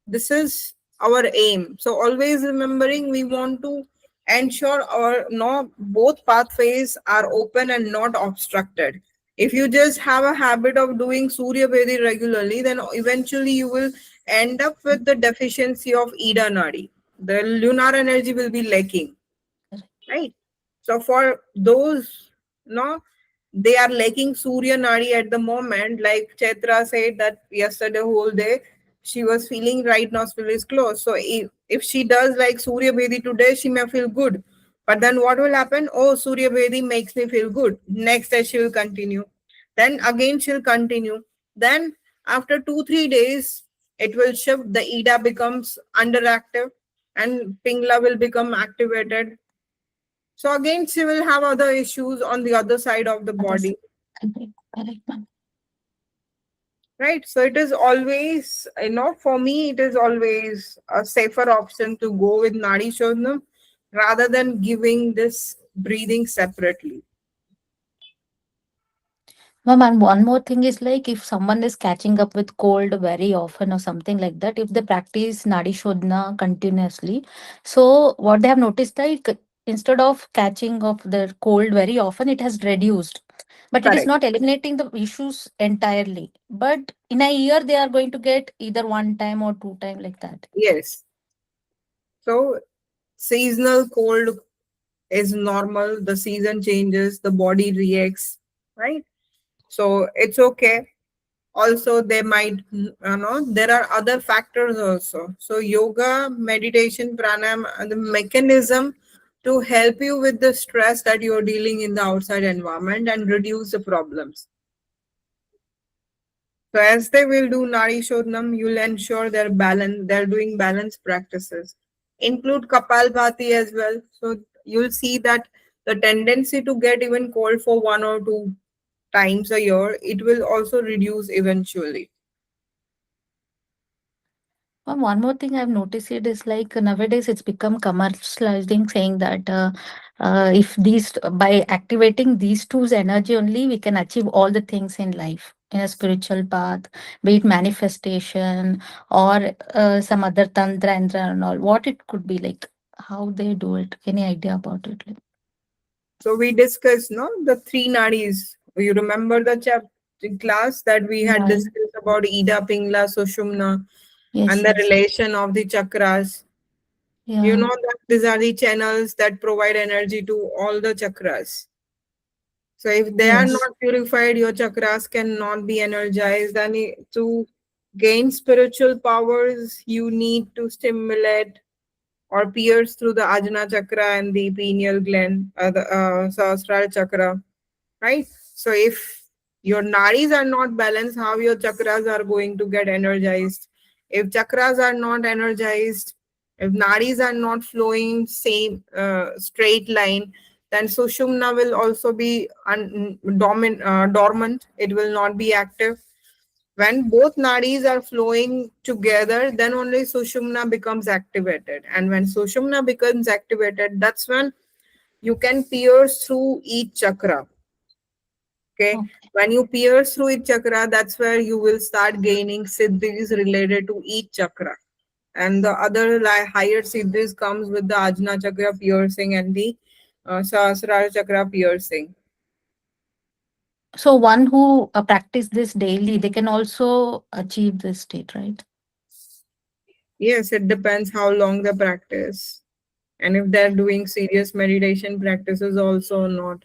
This is our aim. So always remembering we want to ensure our no both pathways are open and not obstructed. If you just have a habit of doing Surya Vedi regularly, then eventually you will end up with the deficiency of Ida Nadi. The lunar energy will be lacking, right? So for those, no, they are lacking Surya Nadi at the moment. Like Chaitra said that yesterday whole day she was feeling right nostril is closed. So if she does like Surya Vedi today, she may feel good. But then what will happen? Oh, Surya Vedi makes me feel good. Next day she will continue. Then again she'll continue. Then after 2 3 days, it will shift. The Ida becomes underactive and Pingla will become activated. So again, she will have other issues on the other side of the body, correct, ma'am. right? So it is always, for me, it is always a safer option to go with Nadi Shodhanam rather than giving this breathing separately. Ma'am, and one more thing is like if someone is catching up with cold very often or something like that, if they practice Nadi Shodhana continuously, so what they have noticed like instead of catching up the cold very often, it has reduced. But it is Correct. not eliminating the issues entirely. But in a year, they are going to get either one time or two time like that. Yes. So seasonal cold is normal. The season changes, the body reacts, right? So it's okay. Also they might there are other factors also. So yoga, meditation, pranayama, and the mechanism to help you with the stress that you're dealing in the outside environment and reduce the problems. So as they will do nadi shodhanam, you'll ensure they're doing balanced practices. Include kapalbhati as well. So you'll see that the tendency to get even cold for 1 or 2 times a year, it will also reduce eventually. One more thing I've noticed it is like nowadays it's become commercializing, saying that if these by activating these two's energy only, we can achieve all the things in life in a spiritual path, be it manifestation or some other tantra and all. What it could be like, how they do it? Any idea about it? Like, So we discussed, no, the three nadis. You remember the class that we had yeah. discussed about Ida, Pingla, Sushumna, Yes, and the yes, relation of the chakras. You yeah, know that these are the channels that provide energy to all the chakras. So if they are yes. not purified, your chakras cannot be energized. And to gain spiritual powers, you need to stimulate or pierce through the Ajna chakra and the pineal gland, the Sahasrara chakra, right? So if your nadis are not balanced, how your chakras are going to get energized? If chakras are not energized, if nadis are not flowing same straight line, then sushumna will also be dormant. It will not be active. When both nadis are flowing together, then only sushumna becomes activated. And when sushumna becomes activated, that's when you can pierce through each chakra. Okay. Okay. When you pierce through each chakra, that's where you will start gaining siddhis related to each chakra. And the other higher siddhis comes with the Ajna chakra piercing and the Sahasrara chakra piercing. So one who practice this daily, they can also achieve this state, right? Yes, it depends how long the practice. And if they're doing serious meditation practices also or not.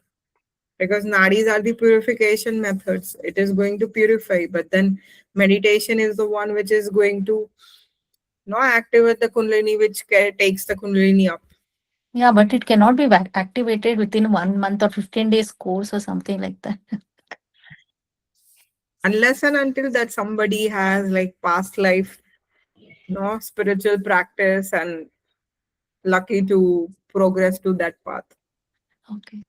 Because nadis are the purification methods. It is going to purify, but then meditation is the one which is going to not activate the kundalini, which takes the kundalini up. Yeah, but it cannot be activated within 1 month or 15 days course or something like that. Unless and until that somebody has like past life, no spiritual practice and lucky to progress to that path. Okay.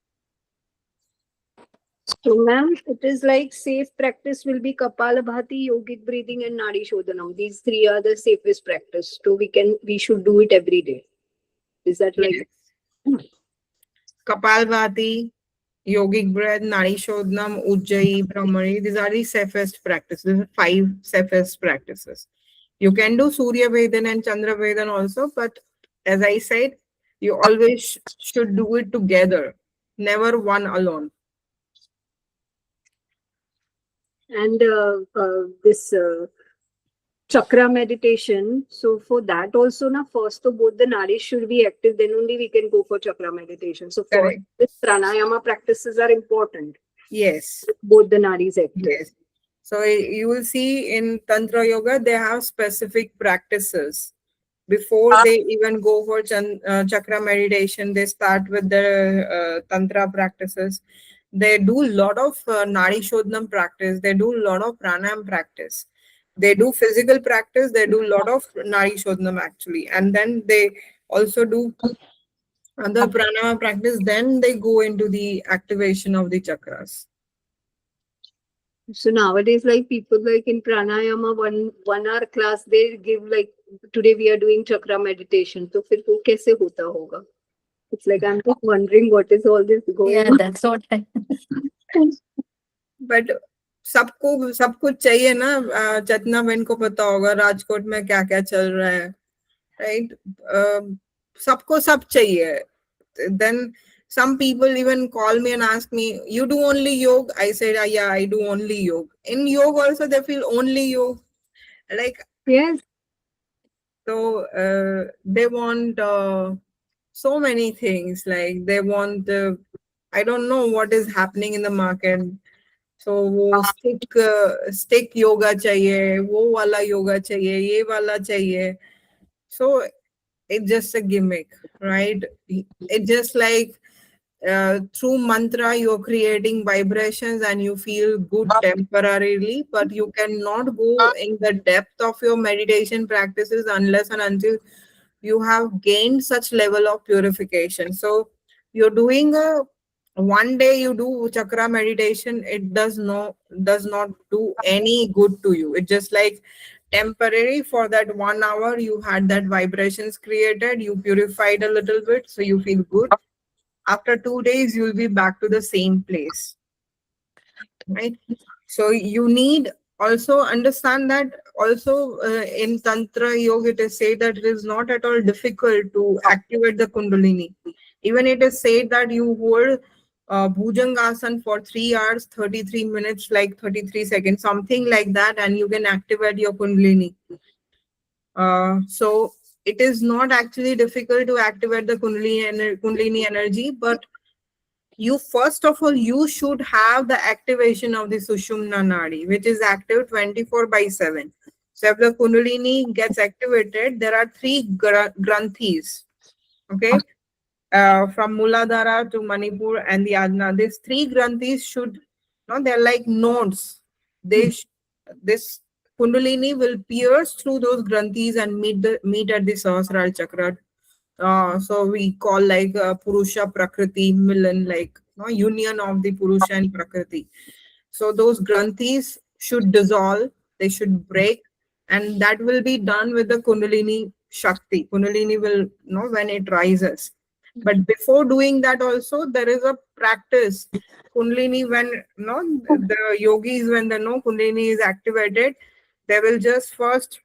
So, ma'am, it is like safe practice will be Kapalabhati, yogic breathing, and Nadi Shodhanam. These three are the safest practice. So we should do it every day. Is that like? Yes. Kapalbhati, yogic breath, Nadi Shodhanam, Ujjayi, Brahmari. These are the safest practices, 5 safest practices. You can do Surya Vedan and Chandra Vedan also, but as I said, you always should do it together, never one alone. And this chakra meditation. So for that also, na first so both the nadis should be active. Then only we can go for chakra meditation. So first, Correct. this pranayama practices are important. Yes. Both the nadis active. Yes. So you will see in Tantra Yoga, they have specific practices. Before they even go for chakra meditation, they start with the Tantra practices. They do a lot of Nadi Shodhanam practice. They do a lot of pranayam practice. They do physical practice. They do a lot of Nadi Shodhanam actually. And then they also do other pranayama practice. Then they go into the activation of the chakras. So nowadays, like people like in pranayama, 1 hour class, they give like today we are doing chakra meditation. So फिर वो कैसे होता होगा? It's like I'm just wondering what is all this going Yeah, on. that's what I. But सबको सब कुछ चाहिए ना चेतना बहन को पता होगा राजकोट में क्या क्या चल रहा है राइट सबको सब चाहिए then some people even call me and ask me you do only yoga I said yeah I do only yoga in yoga also they feel only yoga like Yes. so they want so many things like they want I don't know what is happening in the market. So वो stick yoga चाहिए वो वाला yoga चाहिए ये वाला चाहिए so it's just a gimmick right it just like through mantra you're creating vibrations and you feel good temporarily but you cannot go in the depth of your meditation practices unless and until you have gained such level of purification so you're doing a one day you do chakra meditation it does not do any good to you it's just like temporary. For that 1 hour, you had that vibrations created, you purified a little bit, so you feel good. After 2 days, you'll be back to the same place, right? So you need also understand that also in Tantra Yoga, it is said that it is not at all difficult to activate the Kundalini. Even it is said that you hold Bhujangasana for 3 hours, 33 minutes, like 33 seconds, something like that, and you can activate your Kundalini. So it is not actually difficult to activate the Kundalini energy, but you first of all, you should have the activation of the Sushumna Nadi, which is active 24/7. So if the Kundalini gets activated, there are three granthis, okay? From Muladhara to Manipur and the Ajna. These three granthis should, no, they're like nodes. This Kundalini will pierce through those granthis and meet at the Sahasrara Chakra. So we call like Purusha Prakriti Milan, like union of the Purusha and Prakriti. So those granthis should dissolve, they should break, and that will be done with the Kundalini Shakti. Kundalini will, when it rises. But before doing that also, there is a practice. Kundalini, when the yogis, when the Kundalini is activated, they will just first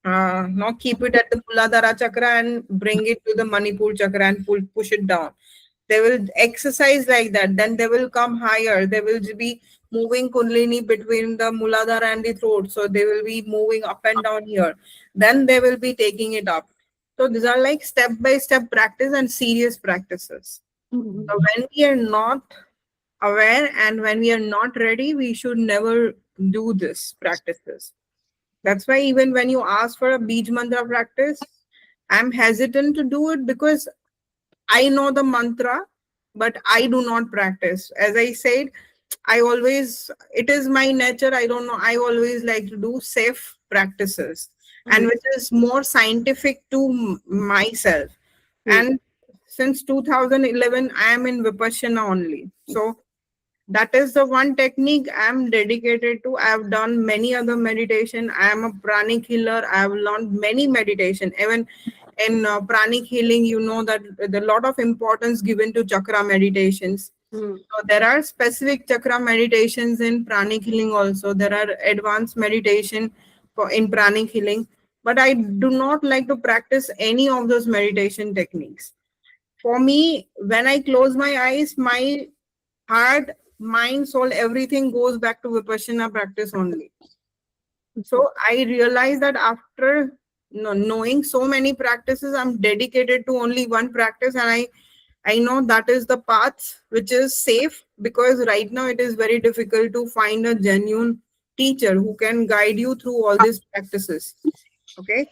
not keep it at the Muladhara chakra and bring it to the Manipur chakra and push it down. They will exercise like that. Then they will come higher. They will be moving Kundalini between the Muladhara and the throat. So they will be moving up and down here. Then they will be taking it up. So these are like step-by-step practice and serious practices. Mhm. So when we are not aware and when we are not ready, we should never do this practices. That's why even when you ask for a Bij mantra practice, I'm hesitant to do it because I know the mantra, but I do not practice. As I said, it is my nature. I don't know. I always like to do safe practices and which is more scientific to myself. And since 2011, I am in Vipassana only. So that is the one technique I'm dedicated to. I've done many other meditation. I am a pranic healer. I've learned many meditation. Even in pranic healing, you know that there's a lot of importance given to chakra meditations. So there are specific chakra meditations in pranic healing also. There are advanced meditation in pranic healing. But I do not like to practice any of those meditation techniques. For me, when I close my eyes, my heart, mind, soul, everything goes back to Vipassana practice only. So I realized that after knowing so many practices, I'm dedicated to only one practice, and I know that is the path which is safe, because right now it is very difficult to find a genuine teacher who can guide you through all these practices. Okay,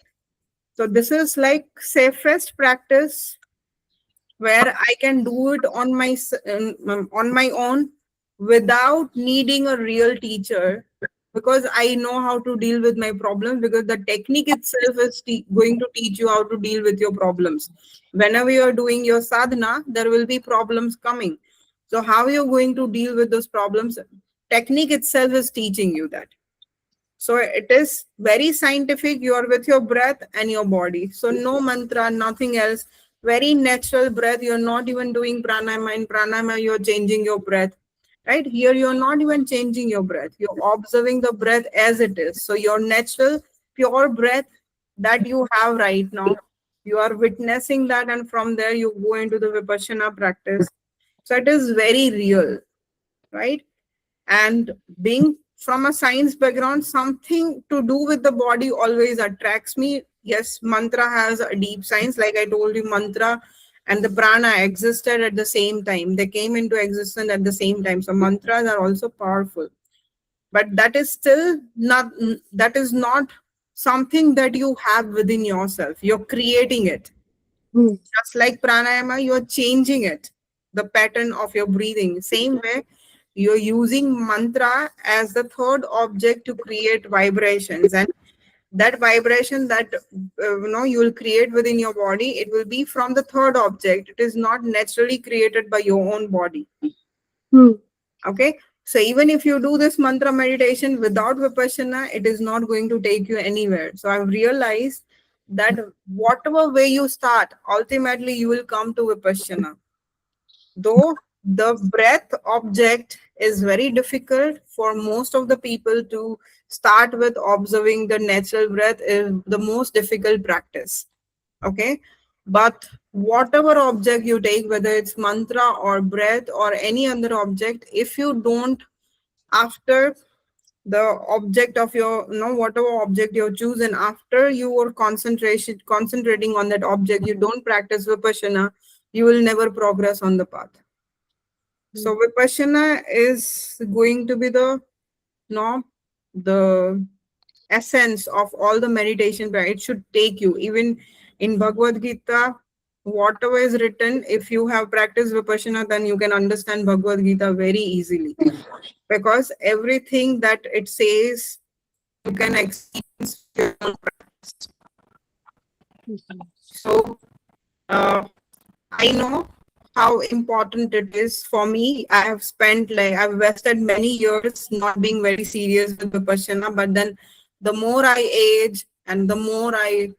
so this is like safest practice where I can do it on my own without needing a real teacher, because I know how to deal with my problems, because the technique itself is going to teach you how to deal with your problems. Whenever you are doing your sadhana, there will be problems coming. So how you're going to deal with those problems, technique itself is teaching you that. So it is very scientific. You are with your breath and your body. So no mantra, nothing else. Very natural breath. You're not even doing pranayama. In pranayama, you're changing your breath. Right? Here, you're not even changing your breath. You're observing the breath as it is. So your natural, pure breath that you have right now, you are witnessing that, and from there you go into the Vipassana practice. So it is very real, right? And being from a science background, something to do with the body always attracts me. Yes, mantra has a deep science. Like I told you, mantra and the prana existed at the same time. They came into existence at the same time. So mantras are also powerful. But that is still not, that is not something that you have within yourself. You're creating it. Just like pranayama, you're changing it, the pattern of your breathing. Same way, you're using mantra as the third object to create vibrations, and that vibration that you will create within your body, it will be from the third object. It is not naturally created by your own body. Okay, So even if you do this mantra meditation without Vipassana, it is not going to take you anywhere. So I've realized that whatever way you start, ultimately you will come to Vipassana. Though the breath object is very difficult for most of the people to start with, observing the natural breath is the most difficult practice. Okay. But whatever object you take, whether it's mantra or breath or any other object, if you don't, after the object of your, whatever object you're choosing, after you are concentrating on that object, you don't practice Vipassana, you will never progress on the path. So Vipassana is going to be the, the essence of all the meditation. It should take you. Even in Bhagavad Gita, whatever is written, if you have practiced Vipassana, then you can understand Bhagavad Gita very easily. Because everything that it says, you can experience your own practice. So, I know how important it is for me. I have spent, like, I've wasted many years not being very serious with Vipassana, but then the more I age and the more I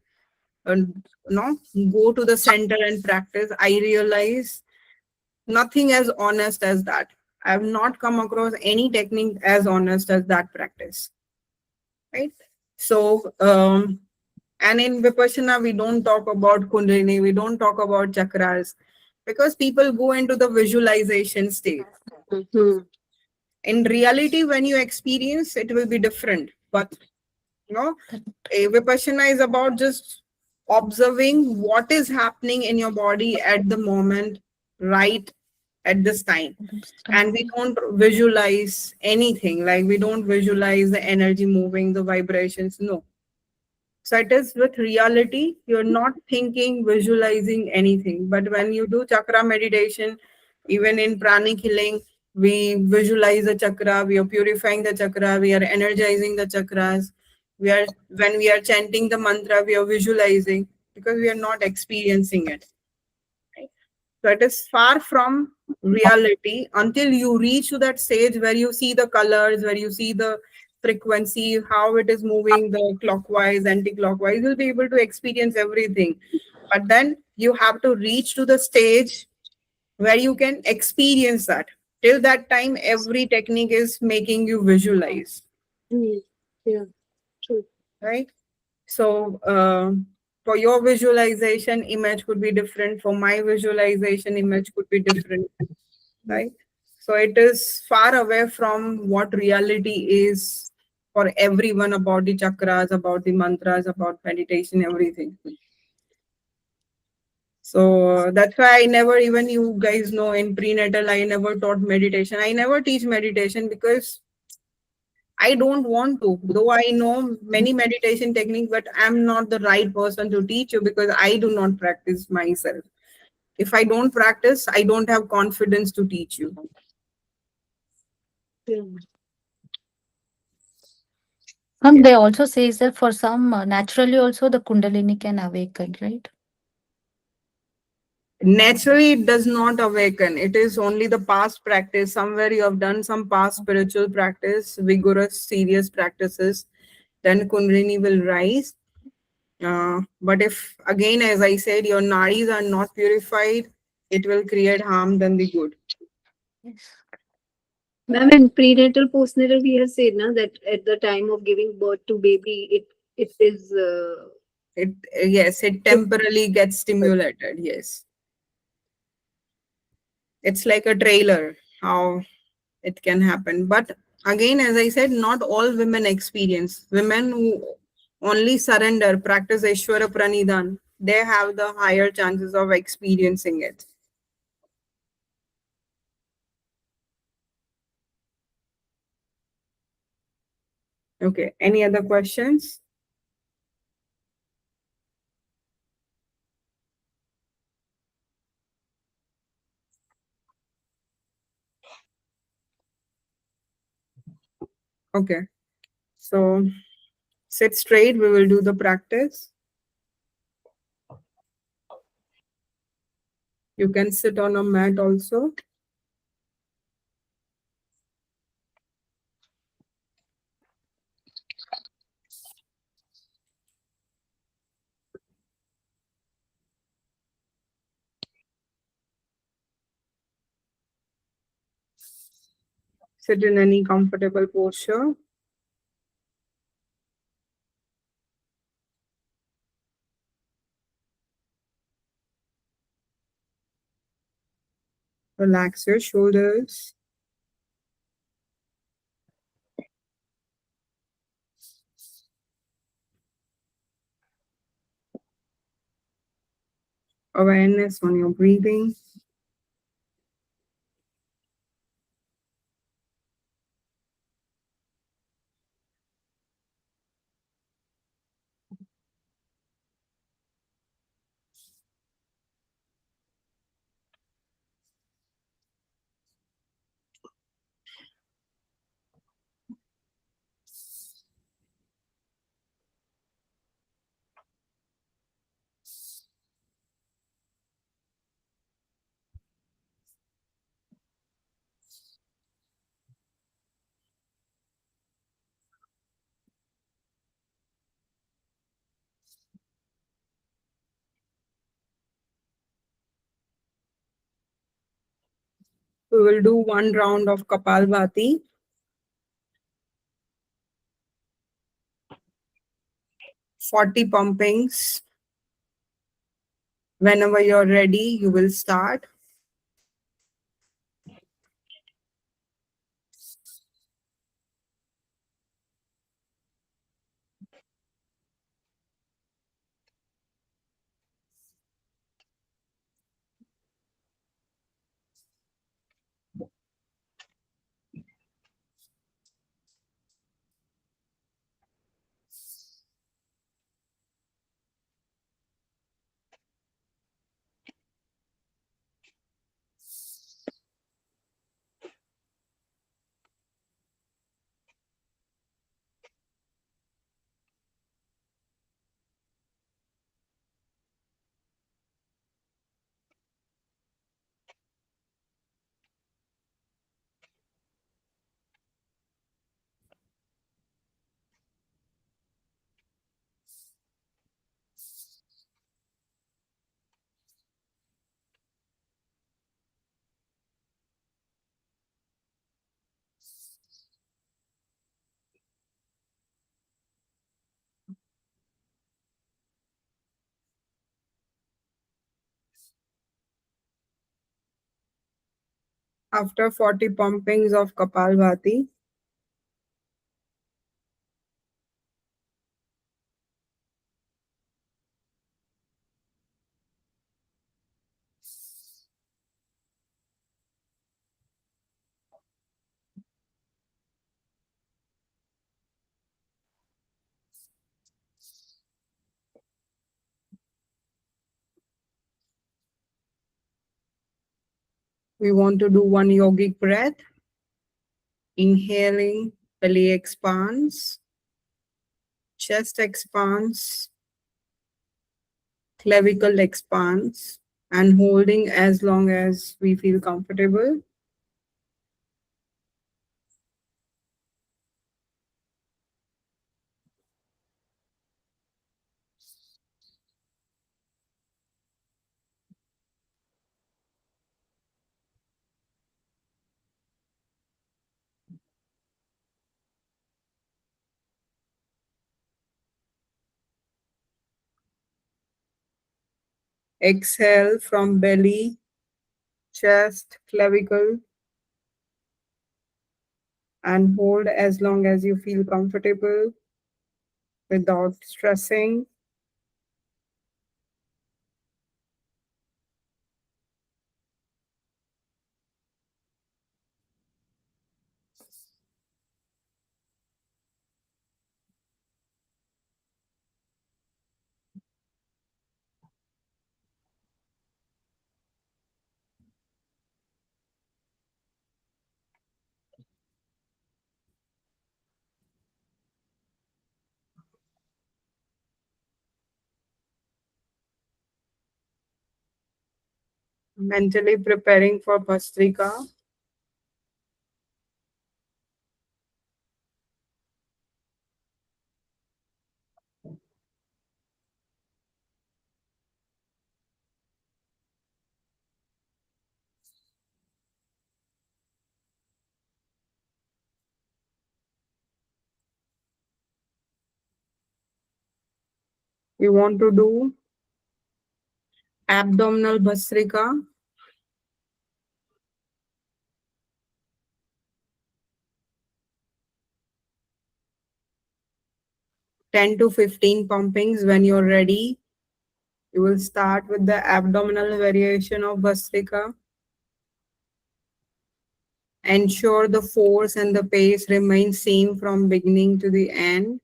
go to the center and practice, I realize nothing as honest as that. I have not come across any technique as honest as that practice. Right? So, and in Vipassana, we don't talk about Kundalini, we don't talk about chakras, because people go into the visualization state. Mhm. In reality, when you experience, it will be different. But Vipassana is about just observing what is happening in your body at the moment, right at this time. And we don't visualize anything, like we don't visualize the energy moving, the vibrations. No. So it is with reality, you're not thinking, visualizing anything. But when you do chakra meditation, even in pranic healing, we visualize the chakra, we are purifying the chakra, we are energizing the chakras. When we are chanting the mantra, we are visualizing, because we are not experiencing it. Right? So it is far from reality until you reach to that stage where you see the colors, where you see the frequency, how it is moving, the clockwise, anti-clockwise. You'll be able to experience everything. But then you have to reach to the stage where you can experience that. Till that time, every technique is making you visualize. Yeah, true. Right? So for your visualization, image could be different. For my visualization, image could be different. Right? So it is far away from what reality is for everyone, about the chakras, about the mantras, about meditation, everything. So that's why I never, even you guys know, in prenatal, I never taught meditation. I never teach meditation because I don't want to, though I know many meditation techniques, but I'm not the right person to teach you because I do not practice myself. If I don't practice, I don't have confidence to teach you. Yeah. They also says that for some naturally also the Kundalini can awaken, right? Naturally, it does not awaken. It is only the past practice. Somewhere you have done some past spiritual practice, vigorous, serious practices, then Kundalini will rise. But if, again, as I said, your nadis are not purified, it will create harm than the good. Yes. Ma'am, in prenatal, postnatal, we have said na, that at the time of giving birth to baby, it is Yes, it temporarily gets stimulated. Yes. It's like a trailer, how it can happen. But again, as I said, not all women experience. Women who only surrender, practice Aishwara Pranidhan, they have the higher chances of experiencing it. Okay, any other questions? Okay, so sit straight, we will do the practice. You can sit on a mat also. Sit in any comfortable posture. Relax your shoulders. Awareness on your breathing. We will do one round of Kapalbhati. 40 pumpings. Whenever you're ready, you will start. After 40 pumpings of Kapalbhati, we want to do one yogic breath. Inhaling, belly expands, chest expands, clavicle expands, and holding as long as we feel comfortable. Exhale from belly, chest, clavicle, and hold as long as you feel comfortable without stressing. Mentally preparing for Bhastrika. We want to do abdominal Bhastrika. 10 to 15 pumpings. When you're ready, you will start with the abdominal variation of Bhastrika. Ensure the force and the pace remain same from beginning to the end.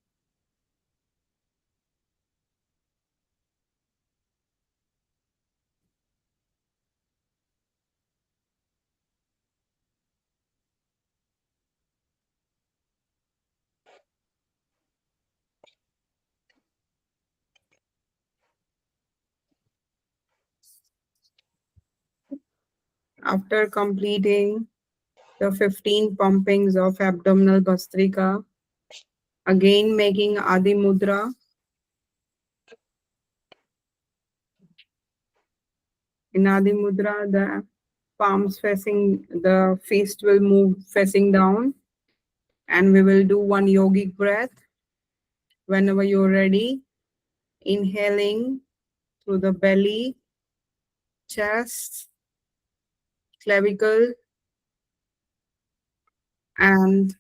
After completing the 15 pumpings of abdominal Bhastrika, again making Adi Mudra. In Adi Mudra, the palms facing, the fist will move facing down, and we will do one yogic breath. Whenever you're ready, inhaling through the belly, chest, clavicle, and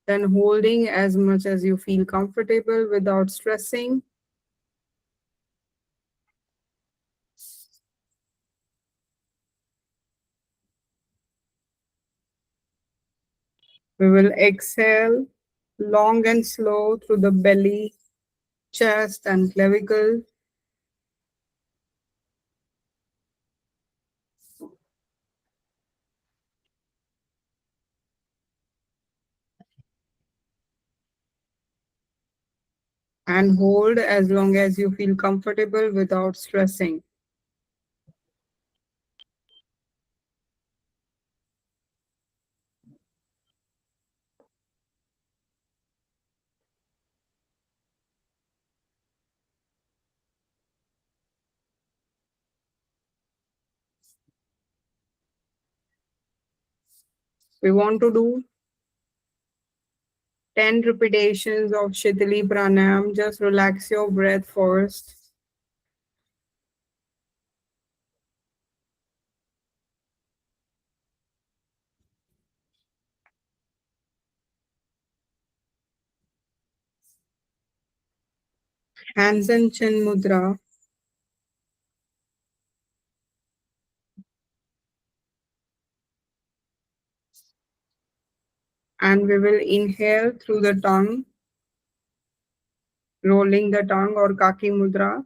then holding as much as you feel comfortable without stressing. We will exhale long and slow through the belly, chest, and clavicle. And hold as long as you feel comfortable without stressing. We want to do 10 repetitions of Shitali Pranayam. Just relax your breath first. Hands and chin mudra. And we will inhale through the tongue, rolling the tongue or kaki mudra.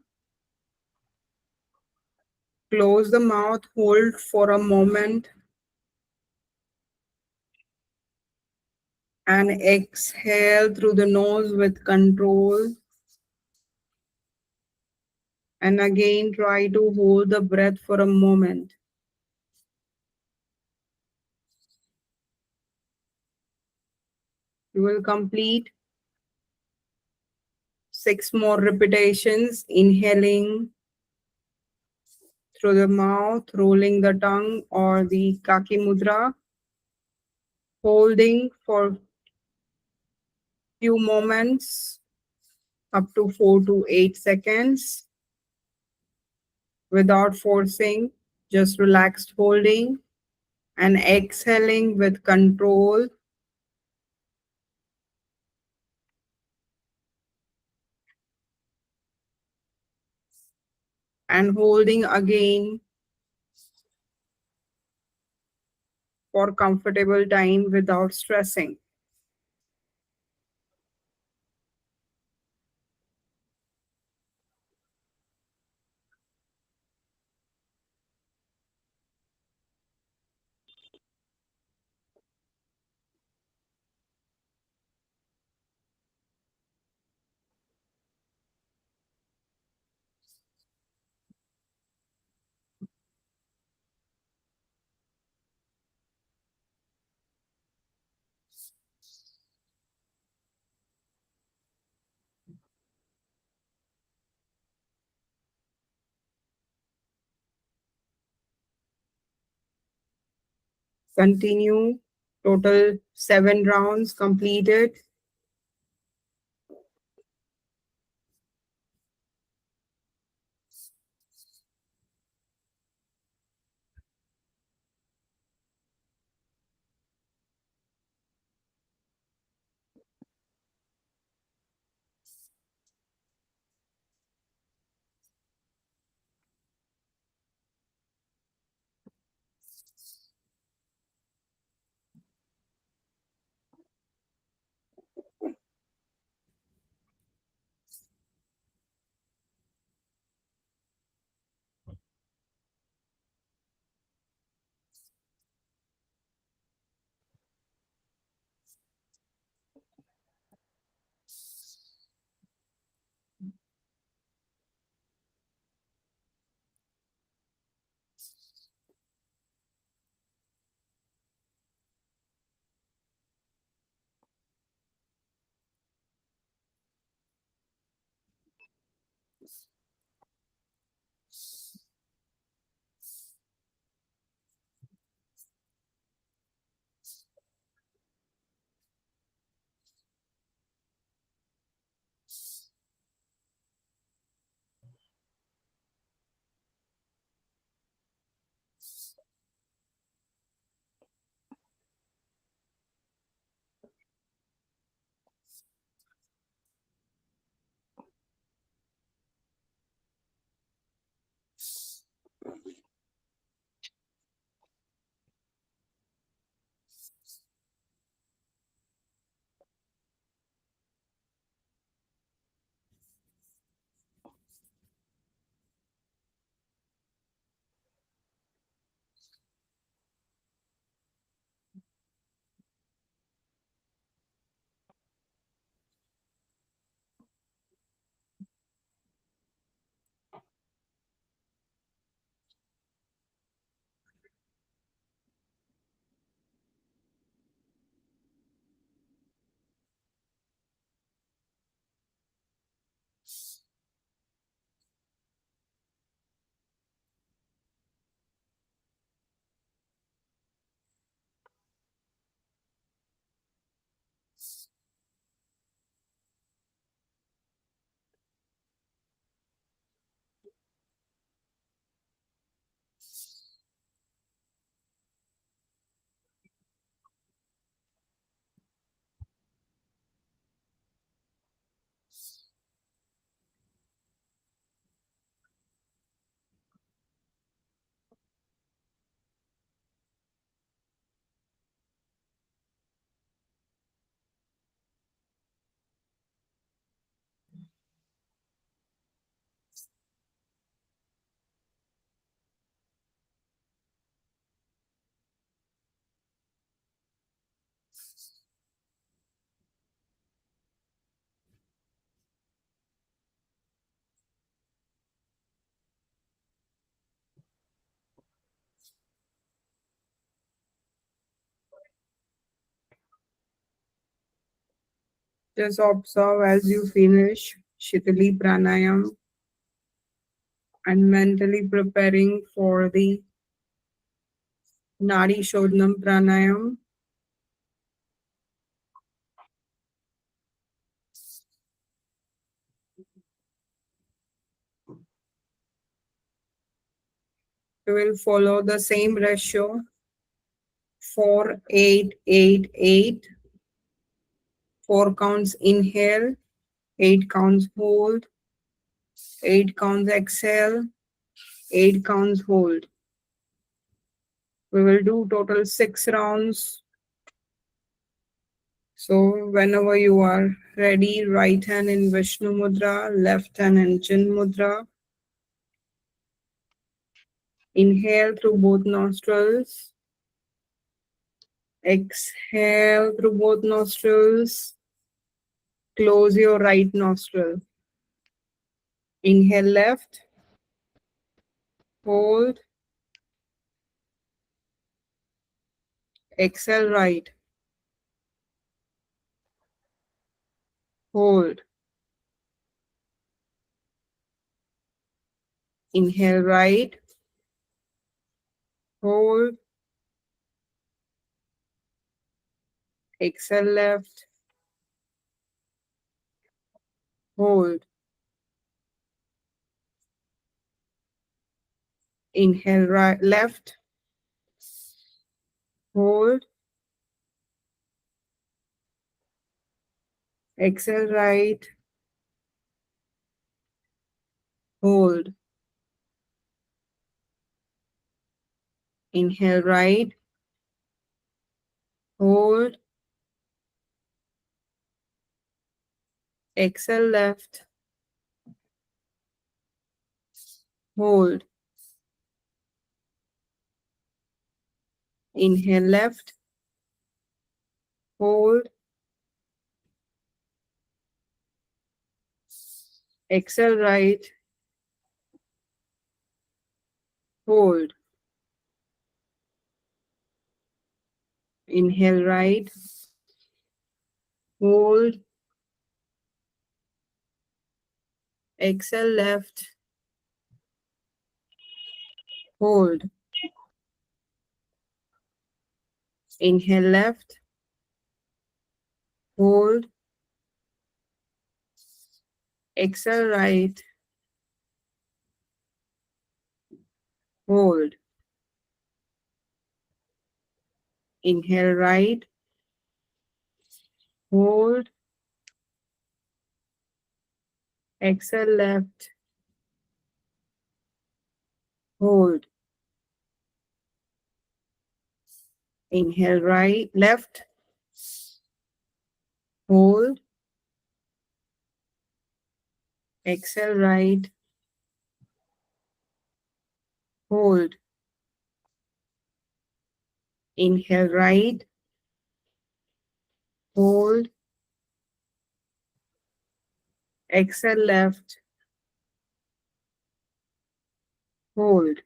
Close the mouth, hold for a moment, and exhale through the nose with control. And again, try to hold the breath for a moment. You will complete 6 more repetitions, inhaling through the mouth, rolling the tongue or the kaki mudra, holding for few moments, up to 4 to 8 seconds, without forcing, just relaxed holding, and exhaling with control. And holding again for comfortable time without stressing. Continue Total 7 rounds completed. Just observe as you finish Shitali Pranayam and mentally preparing for the Nadi Shodhanam Pranayam. We will follow the same ratio 4, 8, 8, 8. 4 counts inhale, 8 counts hold, 8 counts exhale, 8 counts hold. We will do total 6 rounds. So whenever you are ready, right hand in Vishnu Mudra, left hand in Chin Mudra. Inhale through both nostrils. Exhale through both nostrils. Close your right nostril. Inhale left. Hold. Exhale right. Hold. Inhale right. Hold. Exhale left. Hold. Inhale right, left. Hold. Exhale right. Hold. Inhale right. Hold. Exhale left. Hold. Inhale left. Hold. Exhale right. Hold. Inhale right. Hold. Exhale left. Hold. Inhale left. Hold. Exhale right. Hold. Inhale right. Hold. Exhale left. Hold. Inhale right, left. Hold. Exhale right. Hold. Inhale right. Hold. Exhale left. Hold.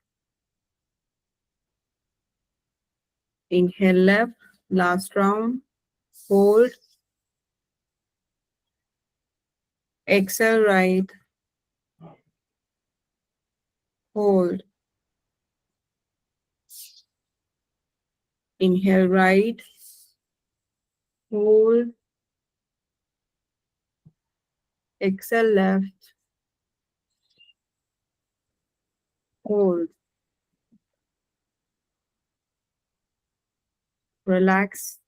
Inhale left. Last round. Hold. Exhale right. Hold. Inhale right. Hold. Exhale left. Hold. Relax.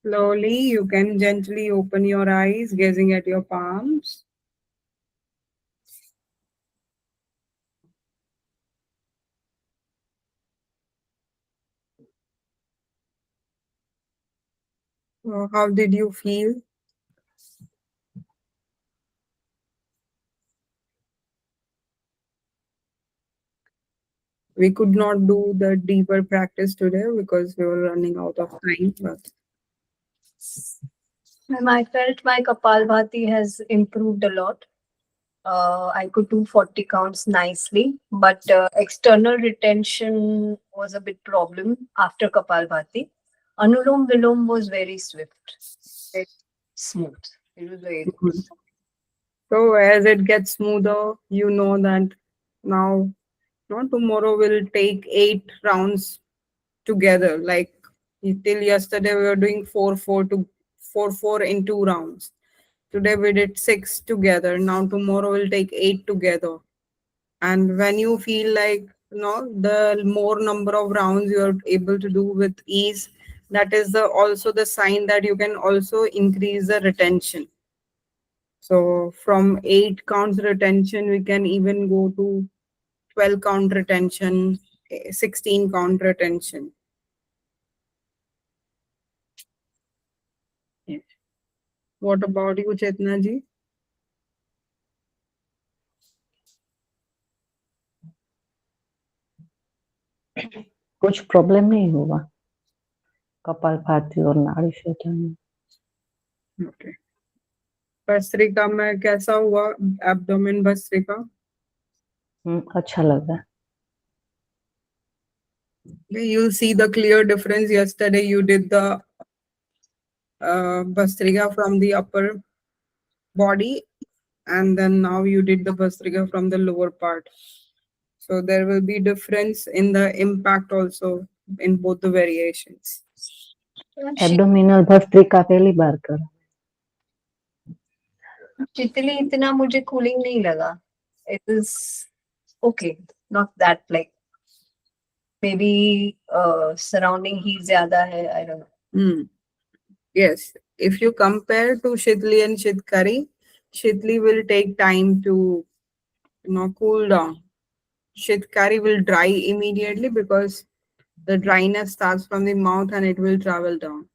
Slowly, you can gently open your eyes, gazing at your palms. How did you feel? We could not do the deeper practice today because we were running out of time. But And I felt my Kapalbhati has improved a lot. I could do 40 counts nicely, but external retention was a bit problem after Kapalbhati. Anulom Vilom was very swift, very smooth. It was very good. good. So as it gets smoother, you know that now, not tomorrow we'll take 8 rounds together. Like till yesterday, we were doing 4 4 in 2 rounds. Today we did 6 together. Now tomorrow we'll take 8 together. And when you feel like the more number of rounds you are able to do with ease, that is also the sign that you can also increase the retention. So from 8 counts retention, we can even go to 12 count retention, 16 count retention. Yes. What about you, Chetna ji? कुछ problem नहीं हुआ कपालभाति और नाड़ी शोधन में। Okay. Bhastrika में कैसा हुआ एब्डोमेन भस्त्रिका? अच्छा लग रहा है। You'll see the clear difference. Yesterday you did the Bhastrika from the upper body, and then now you did the Bhastrika from the lower part. So there will be difference in the impact also in both the variations. Abdominal bhastrika पहली बार कर। Chitli इतना मुझे cooling नहीं लगा. It is okay, not that like maybe surrounding heat ज़्यादा है. I don't know. Yes, if you compare to Shitli and Shitkari, Shitli will take time to cool down. Shitkari will dry immediately because the dryness starts from the mouth and it will travel down.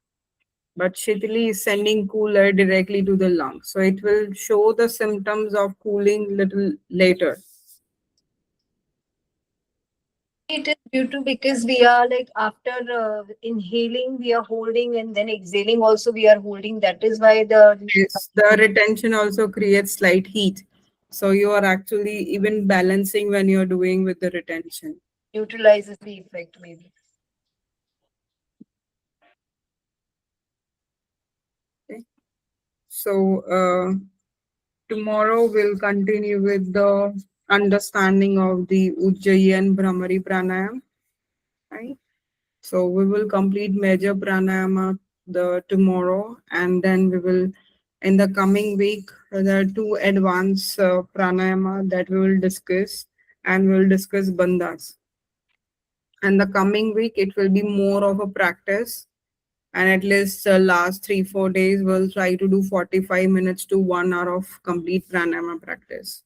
But Shitli is sending cooler directly to the lungs. So it will show the symptoms of cooling little later. It is due to because we are like after inhaling, we are holding and then exhaling also we are holding. That is why the retention also creates slight heat. So you are actually even balancing when you're doing with the retention. Neutralizes the effect maybe. Okay. So tomorrow we'll continue with the understanding of the Ujjayi and Brahmari pranayama. Right? So we will complete major pranayama tomorrow, and then we will in the coming week there are 2 advanced pranayama that we will discuss, and we will discuss bandhas. And the coming week it will be more of a practice, and at least last 3-4 days we'll try to do 45 minutes to 1 hour of complete pranayama practice.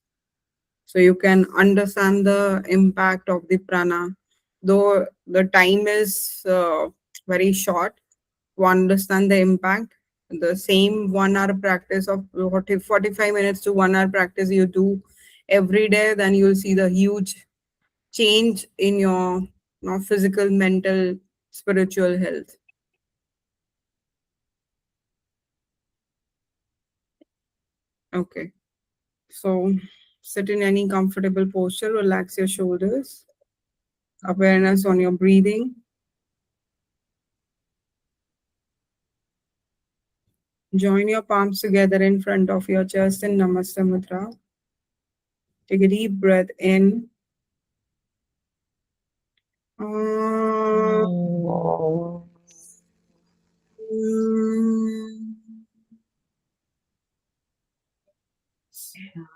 So you can understand the impact of the prana. Though the time is very short, to understand the impact, the same 1 hour practice of 45 minutes to 1 hour practice you do every day, then you'll see the huge change in your physical, mental, spiritual health. Okay. So sit in any comfortable posture, relax your shoulders, awareness on your breathing. Join your palms together in front of your chest in Namaste Mudra. Take a deep breath in.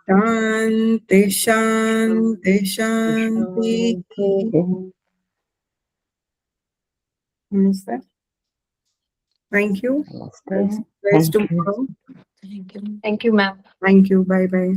Shanti, Shanti, Shanti. Namaste. Thank you. Namaste. Let's Thank you. tomorrow. Thank you. Thank you, ma'am. Thank you. Bye bye.